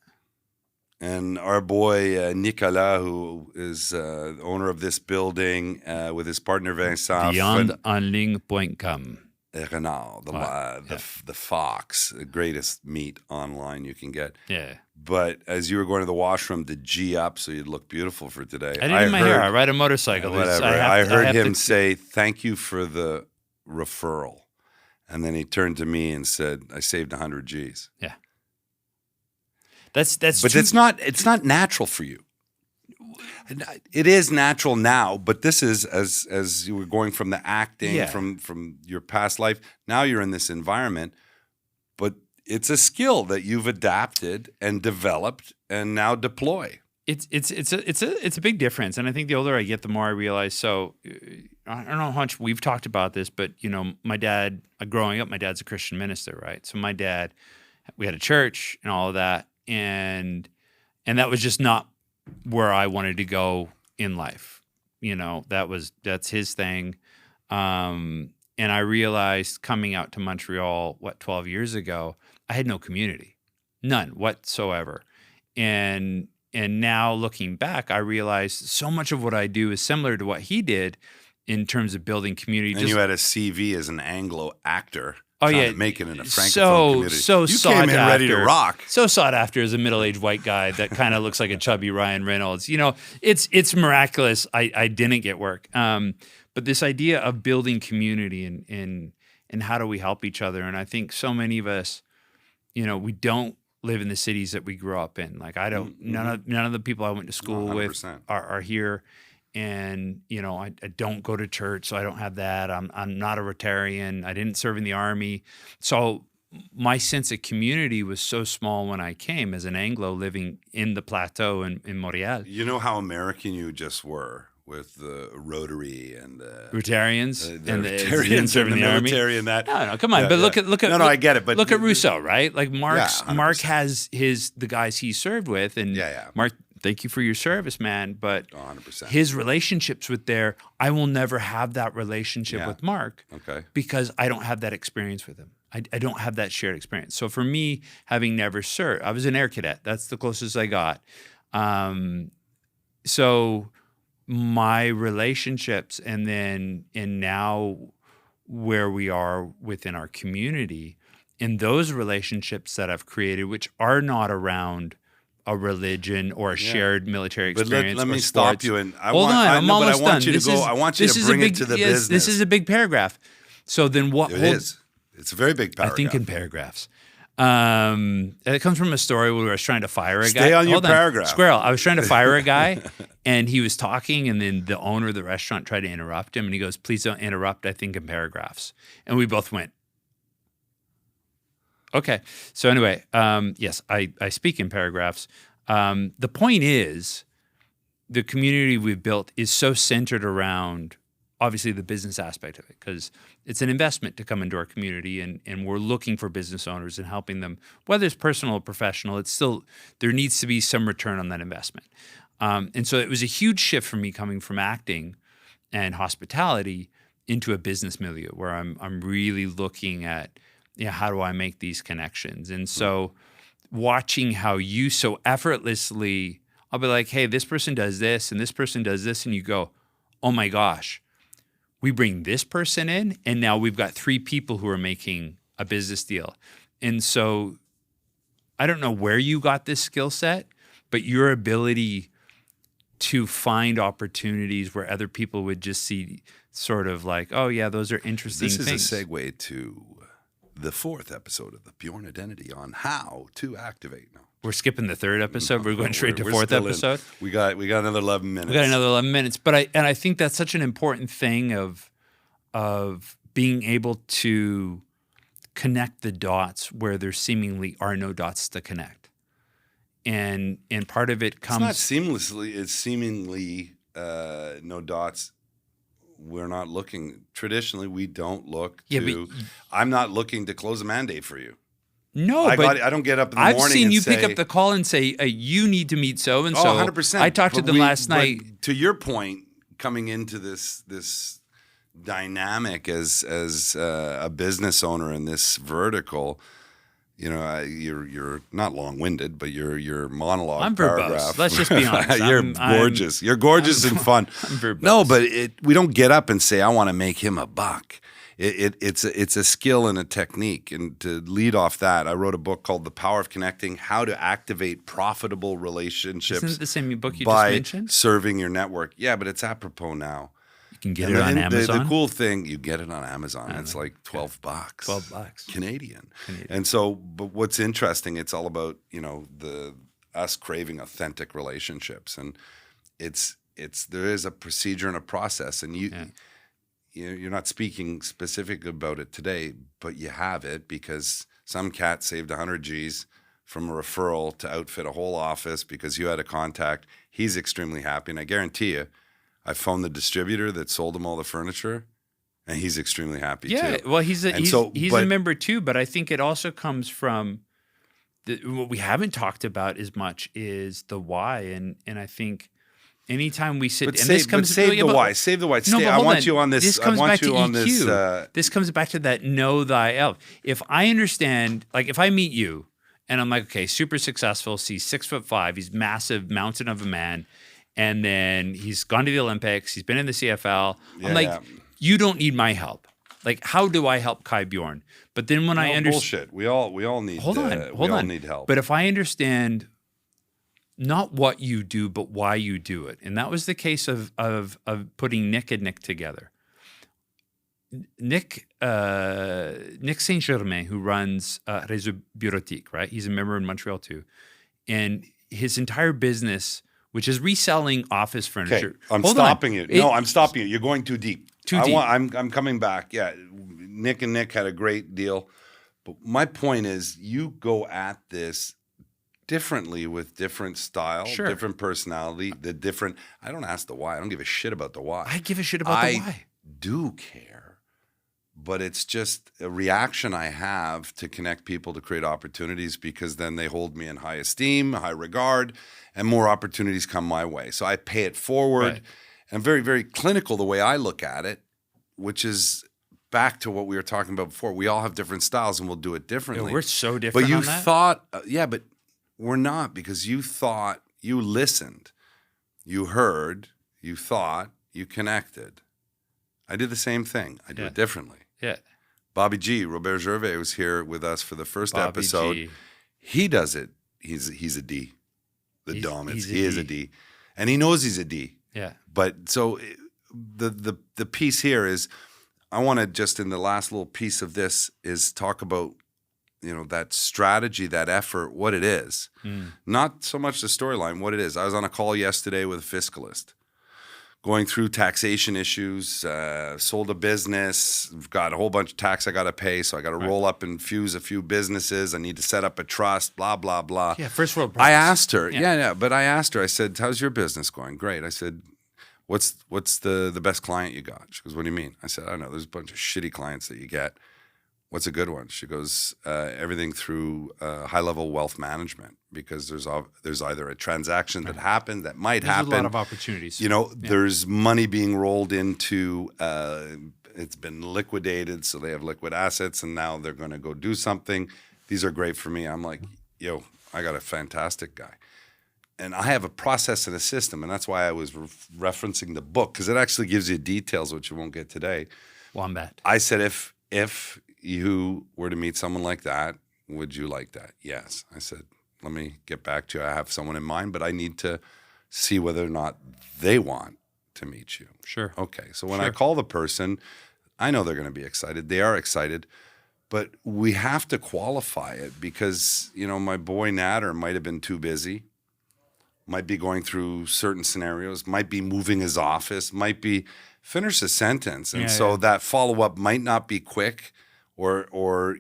and our boy Nicolas, who is the owner of this building, with his partner Vincent Beyondenligne.com. Renard, the fox, the greatest meat online you can get. Yeah. But as you were going to the washroom to G up so you'd look beautiful for today, I didn't do my hair. I ride a motorcycle. Whatever. I heard him say, "Thank you for the referral," and then he turned to me and said, "I saved 100 G's." Yeah. That's But true. it's not natural for you. It is natural now, but this is as you were going from the acting, Yeah. from your past life. Now you're in this environment, but it's a skill that you've adapted and developed and now deploy. It's a big difference, and I think the older I get, the more I realize. So I don't know how much we've talked about this, but you know, my dad, growing up, my dad's a Christian minister, right? So my dad, we had a church and all of that, and that was just not where I wanted to go in life. That's his thing. And I realized coming out to Montreal, 12 years ago, I had no community, none whatsoever. And now looking back, I realized so much of what I do is similar to what he did in terms of building community. And you had a CV as an Anglo actor. Oh yeah, to make it in a francophone community. So you sought came in after, ready to rock. So sought after as a middle-aged white guy that kind of looks like a chubby Ryan Reynolds. It's miraculous. I didn't get work. But this idea of building community and how do we help each other? And I think so many of us, we don't live in the cities that we grew up in. Like I don't. Mm-hmm. None of the people I went to school 100%. with are here. And I don't go to church, so I don't have that. I'm not a Rotarian. I didn't serve in the army, so my sense of community was so small when I came as an Anglo living in the plateau in Montreal. You know how American you just were with the Rotary and Rotarians and the Rotarians serving in the army. And that. No, come on. Yeah, but yeah. look at No, I get it. But look at Rousseau, right? Like Mark 100%. has the guys he served with, and Mark. Thank you for your service, man. But 100%. His relationships with I will never have that relationship with Mark because I don't have that experience with him. I don't have that shared experience. So for me, having never served, I was an air cadet. That's the closest I got. So my relationships and now where we are within our community and those relationships that I've created, which are not around a religion or a shared military experience. But let me sports. stop you. And I'm almost done. I want you to bring it to the business. This is a big paragraph. So then what? It is. It's a very big paragraph. I think in paragraphs. It comes from a story where I was trying to fire a guy. Stay on your paragraph. Squirrel. I was trying to fire a guy, and he was talking, and then the owner of the restaurant tried to interrupt him, and he goes, "Please don't interrupt. I think in paragraphs." And we both went, okay. So anyway, yes, I speak in paragraphs. The point is, the community we've built is so centered around, obviously, the business aspect of it, because it's an investment to come into our community, and we're looking for business owners and helping them, whether it's personal or professional. It's still, there needs to be some return on that investment. And so it was a huge shift for me coming from acting and hospitality into a business milieu where I'm really looking at, how do I make these connections? And so watching how you so effortlessly, I'll be like, hey, this person does this and this person does this. And you go, oh my gosh, we bring this person in and now we've got 3 people who are making a business deal. And so I don't know where you got this skill set, but your ability to find opportunities where other people would just see sort of like, oh yeah, those are interesting things. This is a segue to the 4th episode of the Bjorn Identity on how to activate. No. We're skipping the 3rd episode. We're going straight to 4th episode. We got another 11 minutes. We got another 11 minutes. But I think that's such an important thing of being able to connect the dots where there seemingly are no dots to connect. And part of it comes. It's not seamlessly. It's seemingly no dots. We're not looking. Traditionally, we don't look to. I'm not looking to close a mandate for you. No, I don't get up in the morning. I've seen and you say, pick up the call and say, you need to meet so and so. 100%. I talked to them last night. To your point, coming into this dynamic as a business owner in this vertical. You're not long-winded, but your monologue. I'm paragraph. verbose. Let's just be honest. You're gorgeous. You're gorgeous and fun. I'm verbose. No, but we don't get up and say, "I want to make him a buck." It's a skill and a technique. And to lead off that, I wrote a book called "The Power of Connecting: How to Activate Profitable Relationships." Isn't it the same book you by just mentioned? Serving your network. Yeah, but it's apropos now. You can get it on Amazon. The cool thing, you get it on Amazon. It's like $12. $12 Canadian. And so, but what's interesting, it's all about, us craving authentic relationships. And there is a procedure and a process. And you're not speaking specific about it today, but you have it because some cat saved 100 G's from a referral to outfit a whole office because you had a contact. He's extremely happy. And I guarantee you, I phoned the distributor that sold him all the furniture, and he's extremely happy too. Yeah, well, he's a member too, but I think it also comes from what we haven't talked about as much is the why, and I think anytime we sit, But and save, this comes but save really the about- why. Save the why. No, Stay, but I hold want on. you on this. This I comes want back you to on EQ. this. This comes back to that know thyself. If I understand, like if I meet you and I'm like, okay, super successful, he's 6'5", he's massive mountain of a man, and then he's gone to the Olympics, he's been in the CFL. I'm like, you don't need my help. Like, how do I help Kai Bjorn? But then when I understand, bullshit. We all need. hold on, need help. But if I understand not what you do, but why you do it, and that was the case of putting Nick and Nick together. Nick Saint Germain, who runs Réseau Bureautique, right? He's a member in Montreal too, and his entire business, which is reselling office furniture. Okay, I'm stopping you. No, I'm stopping you. You're going too deep. Too deep. I'm coming back. Yeah, Nick and Nick had a great deal, but my point is, you go at this differently with different style, different personality. I don't ask the why. I don't give a shit about the why. I give a shit about the why. I do care, but it's just a reaction I have to connect people to create opportunities, because then they hold me in high esteem, high regard, and more opportunities come my way. So I pay it forward. Right. And very, very clinical the way I look at it, which is back to what we were talking about before. We all have different styles and we'll do it differently. Yeah, we're so different But you on that. thought, but we're not, because you thought, you listened, you heard, you thought, you connected. I did the same thing. I do it differently. Yeah. Bobby G, Robert Gervais, was here with us for the first episode. G. He does it. He's a D. He is a D. And he knows he's a D. Yeah. But so the piece here is, I want to just, in the last little piece of this, is talk about, that strategy, that effort, what it is. Not so much the storyline, what it is. I was on a call yesterday with a fiscalist, going through taxation issues, sold a business, got a whole bunch of tax I got to pay, so I got to roll up and fuse a few businesses. I need to set up a trust, blah, blah, blah. Yeah, first world problems. I asked her, but I asked her, I said, how's your business going? Great. I said, what's the best client you got? She goes, what do you mean? I said, I don't know, there's a bunch of shitty clients that you get. What's a good one? She goes, everything through high-level wealth management, because there's either a transaction that happened, that might happen. There's a lot of opportunities. There's money being rolled into, it's been liquidated, so they have liquid assets, and now they're going to go do something. These are great for me. I'm like, I got a fantastic guy. And I have a process and a system, and that's why I was referencing the book, because it actually gives you details, which you won't get today. Wombat. I said, if you were to meet someone like that, would you like that? Yes. I said, let me get back to you. I have someone in mind, but I need to see whether or not they want to meet you. Sure. Okay. So when I call the person, I know they're going to be excited. They are excited, but we have to qualify it, because, my boy Natter might have been too busy, might be going through certain scenarios, might be moving his office, might be finish a sentence. And that follow-up might not be quick, or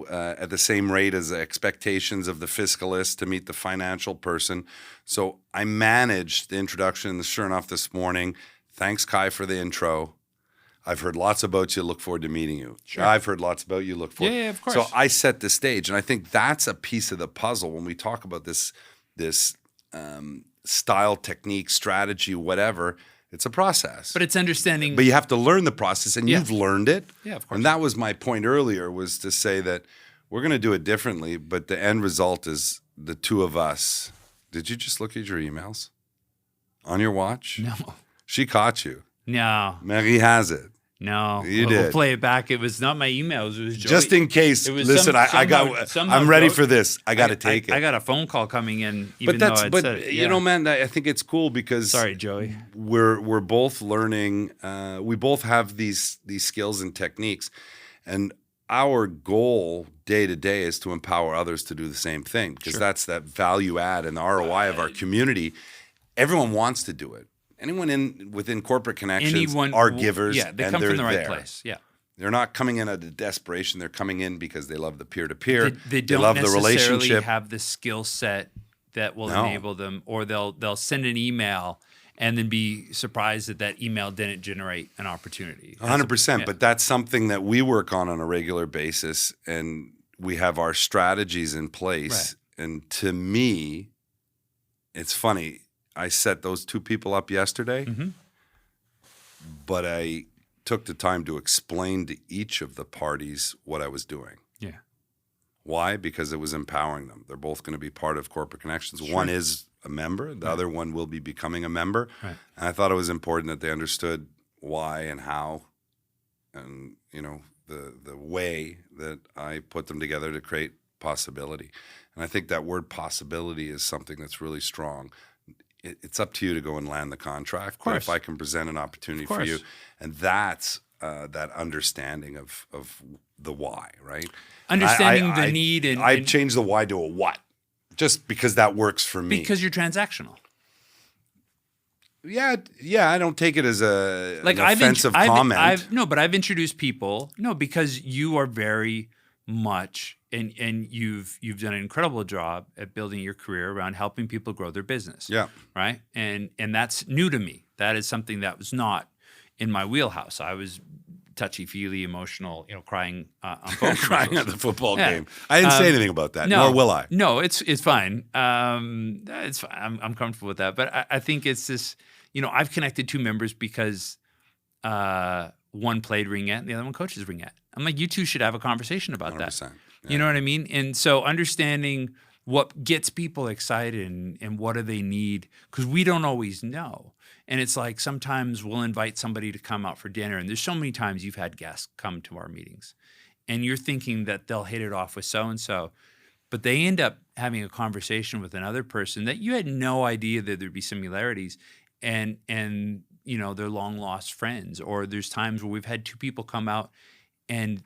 at the same rate as the expectations of the fiscalist to meet the financial person. So I managed the introduction. Sure enough, this morning, thanks, Kai, for the intro. I've heard lots about you. Look forward to meeting you. Sure. I've heard lots about you. Look forward. Yeah, of course. So I set the stage, and I think that's a piece of the puzzle when we talk about this style, technique, strategy, whatever. It's a process. But it's understanding. But you have to learn the process, and you've learned it. Yeah, of course. And that was my point earlier, was to say that we're going to do it differently, but the end result is the two of us. Did you just look at your emails on your watch? No. She caught you. No. Marie has it. No. You We'll did. play it back. It was not my emails. It was Joey. Just in case. It was Listen, I'm ready for this. I got to take it. I got a phone call coming in, even though I'd said it. Yeah. Man, I think it's cool because Sorry, Joey. We're both learning. We both have these skills and techniques, and our goal day to day is to empower others to do the same thing, because that's that value add and the ROI of our community. Everyone wants to do it. Anyone within corporate connections are givers. Yeah, they and come they're from the right there. place. Yeah. They're not coming in out of desperation. They're coming in because they love the peer-to-peer. They don't love the necessarily relationship. have the skill set that will enable them, or they'll send an email and then be surprised that email didn't generate an opportunity. 100%. But that's something that we work on a regular basis, and we have our strategies in place. And to me, it's funny. I set those two people up yesterday, but I took the time to explain to each of the parties what I was doing. Yeah. Why? Because it was empowering them. They're both going to be part of Corporate Connections. Sure. One is a member. The other one will be becoming a member. Right. And I thought it was important that they understood why and how, and the way that I put them together to create possibility. And I think that word possibility is something that's really strong. It's up to you to go and land the contract. Of course. But if I can present an opportunity for you, and that's that understanding of the why, right? Understanding the need. I've changed the why to a what, just because that works for me. Because you're transactional. Yeah, I don't take it as an I've offensive comment. But I've introduced people. No, because you are very much, and you've done an incredible job at building your career around helping people grow their business. Yeah. Right. And that's new to me. That is something that was not in my wheelhouse. I was touchy-feely, emotional, crying on phone Crying commercials. at the football game. I didn't say anything about that, nor will I. No, it's fine. It's fine. I'm comfortable with that. But I think it's this. I've connected two members because one played ringette and the other one coaches ringette. I'm like, you two should have a conversation about 100%, that. yeah. You know what I mean? And so understanding what gets people excited and what do they need, because we don't always know. And it's like sometimes we'll invite somebody to come out for dinner, and there's so many times you've had guests come to our meetings, and you're thinking that they'll hit it off with so-and-so, but they end up having a conversation with another person that you had no idea that there'd be similarities, and they're long lost friends. Or there's times where we've had two people come out and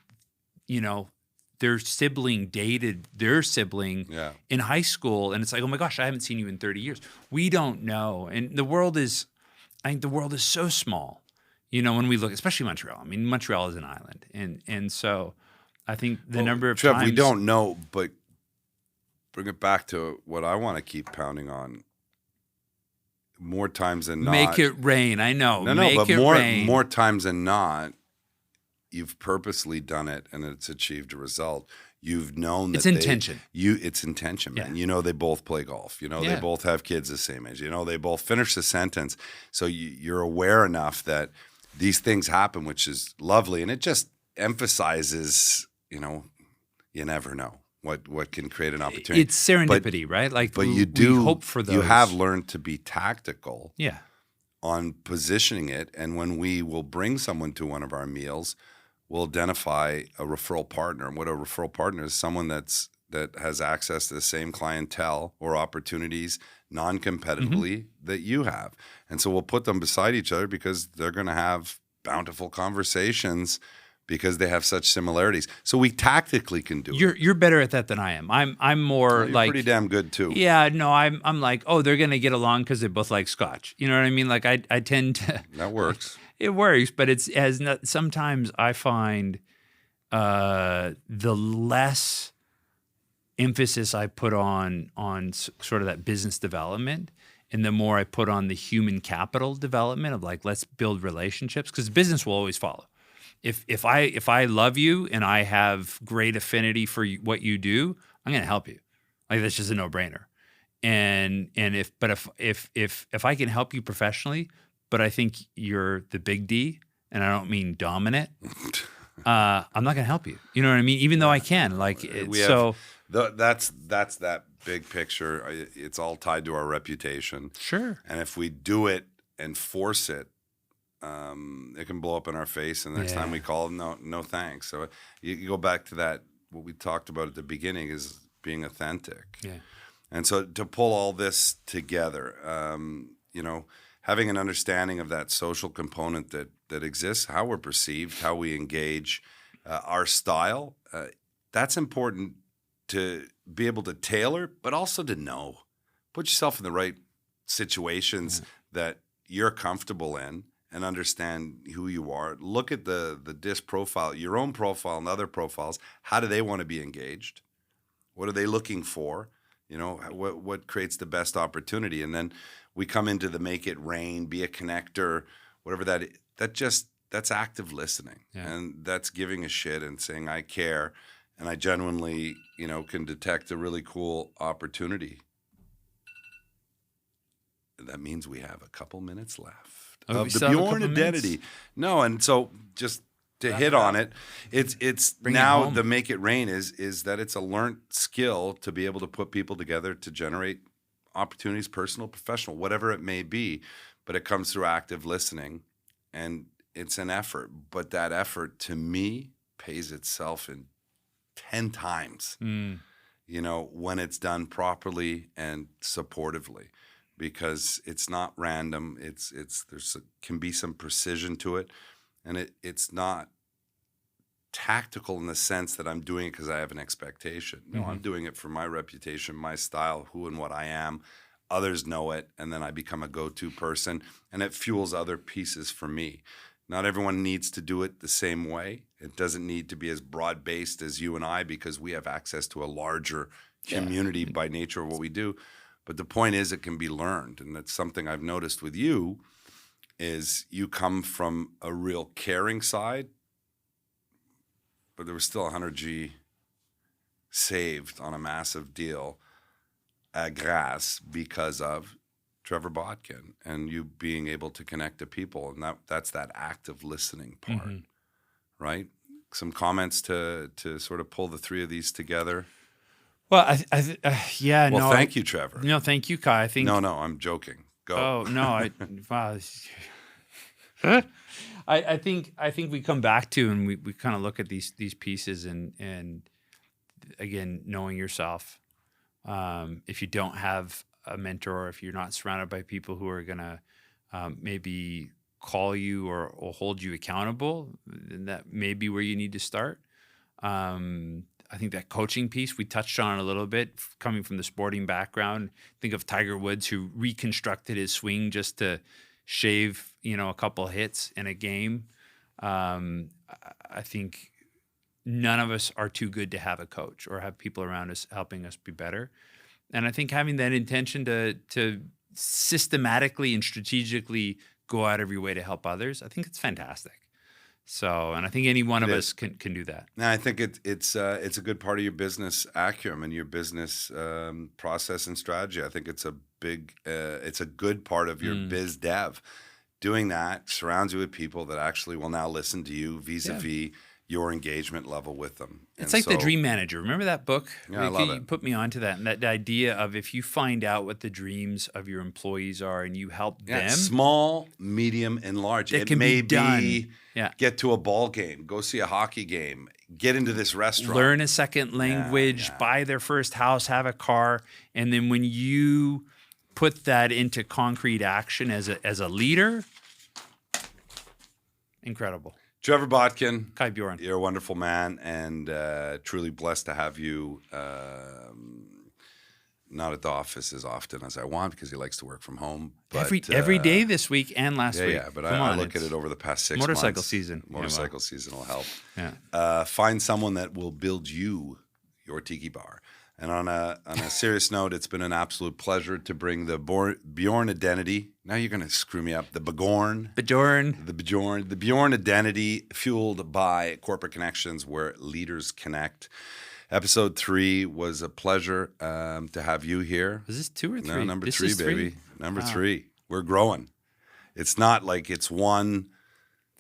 their sibling dated their sibling in high school, and it's like, oh my gosh, I haven't seen you in 30 years. We don't know. And I think the world is so small, when we look, especially Montreal. I mean, Montreal is an island. And so I think the number of Trev, times. we don't know, but bring it back to what I want to keep pounding on. More times than not. Make it rain. I know. But rain. more times than not, you've purposely done it and it's achieved a result. You've known that it's intention. It's intention, man. Yeah. They both play golf. They both have kids the same age. They both finish the sentence. So you're aware enough that these things happen, which is lovely. And it just emphasizes, you never know what can create an opportunity. It's serendipity, right? But we hope for those. You have learned to be tactical on positioning it. And when we will bring someone to one of our meals, we'll identify a referral partner. And what a referral partner is, someone that has access to the same clientele or opportunities non-competitively that you have. And so we'll put them beside each other because they're going to have bountiful conversations because they have such similarities. So we tactically can do it. You're better at that than I am. I'm more You're pretty damn good too. Yeah, no, I'm like, oh, they're gonna get along because they both like Scotch. You know what I mean? Like I tend to. That works. It works, but sometimes I find the less emphasis I put on sort of that business development, and the more I put on the human capital development of like, let's build relationships, because business will always follow. If I love you and I have great affinity for what you do, I'm going to help you. Like, that's just a no-brainer. And if I can help you professionally, but I think you're the big D, and I don't mean dominant, I'm not going to help you. You know what I mean? Even though I can. Like, that's that big picture. It's all tied to our reputation. Sure. And if we do it and force it, it can blow up in our face, and the next time we call, no thanks. So you go back to that, what we talked about at the beginning is being authentic. Yeah. And so to pull all this together, having an understanding of that social component that exists, how we're perceived, how we engage, our style, that's important to be able to tailor, but also to know. Put yourself in the right situations that you're comfortable in, and understand who you are. Look at the DISC profile, your own profile and other profiles. How do they want to be engaged? What are they looking for? What creates the best opportunity? And then we come into the make it rain, be a connector, whatever that is. That's active listening. Yeah. And that's giving a shit and saying, I care. and I genuinely, can detect a really cool opportunity. That means we have a couple minutes left Oh, we of the still have a Bjorn couple Identity. minutes? No, and so just to Wrap hit it on up. it, it's Bring it now home. the make it rain is that it's a learned skill to be able to put people together to generate opportunities, personal, professional, whatever it may be. But it comes through active listening, and it's an effort. But that effort, to me, pays itself in 10 times. When it's done properly and supportively, because it's not random. Can be some precision to it, and it's not tactical in the sense that I'm doing it because I have an expectation. No, I'm doing it for my reputation, my style, who and what I am. Others know it, and then I become a go-to person, and it fuels other pieces for me. Not everyone needs to do it the same way. It doesn't need to be as broad-based as you and I, because we have access to a larger community by nature of what we do. But the point is, it can be learned, and that's something I've noticed with you, is you come from a real caring side, but there was still 100G saved on a massive deal at Grasse because of Trevor Botkin and you being able to connect to people. And that's that active listening part, right? Some comments to sort of pull the three of these together. Well, Well, thank you, Trevor. No, thank you, Kai. I think. No, I'm joking. Go. Oh no, wow. I think we come back to, and we kind of look at these pieces, and again, knowing yourself. If you don't have a mentor, or if you're not surrounded by people who are gonna maybe call you or hold you accountable, then that may be where you need to start. I think that coaching piece, we touched on it a little bit, coming from the sporting background. Think of Tiger Woods, who reconstructed his swing just to shave, a couple hits in a game. I think none of us are too good to have a coach or have people around us helping us be better. And I think having that intention to systematically and strategically go out of your way to help others, I think it's fantastic. So, and I think any one of us can do that. And I think it's a good part of your business acumen, your business process and strategy. I think it's a good part of your biz dev. Doing that surrounds you with people that actually will now listen to you vis-a-vis your engagement level with them. It's like The Dream Manager. Remember that book? Yeah, I love it. You put me onto that. And that idea of, if you find out what the dreams of your employees are and you help them. Small, medium, and large. It can be done. Get to a ball game, go see a hockey game, get into this restaurant. Learn a second language, buy their first house, have a car. And then when you put that into concrete action as a leader, incredible. Trevor Botkin, Kai Bjorn, you're a wonderful man, and truly blessed to have you. Not at the office as often as I want, because he likes to work from home. But, every day this week and last week. Yeah, but I look at it over the past 6 months. Motorcycle season. Motorcycle season will help. Yeah. Find someone that will build you your tiki bar. And on a serious note, it's been an absolute pleasure to bring the Bjorn Identity. Now you're going to screw me up. The Bjorn Identity, fueled by corporate connections where leaders connect. Episode 3 was a pleasure to have you here. Was this 2 or 3? No, number this 3, baby. 3? Number 3. We're growing. It's not like it's 1,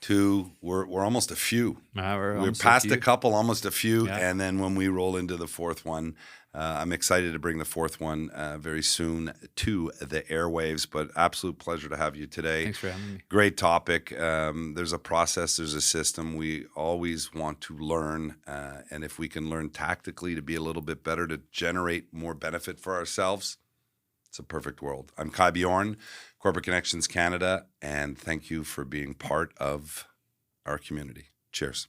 2. We're almost a few. We're past a couple, almost a few, and then when we roll into the 4th one, I'm excited to bring the 4th one very soon to the airwaves. But absolute pleasure to have you today. Thanks for having me. Great topic. There's a process. There's a system. We always want to learn, and if we can learn tactically to be a little bit better, to generate more benefit for ourselves, it's a perfect world. I'm Kai Bjorn, Corporate Connections Canada, and thank you for being part of our community. Cheers.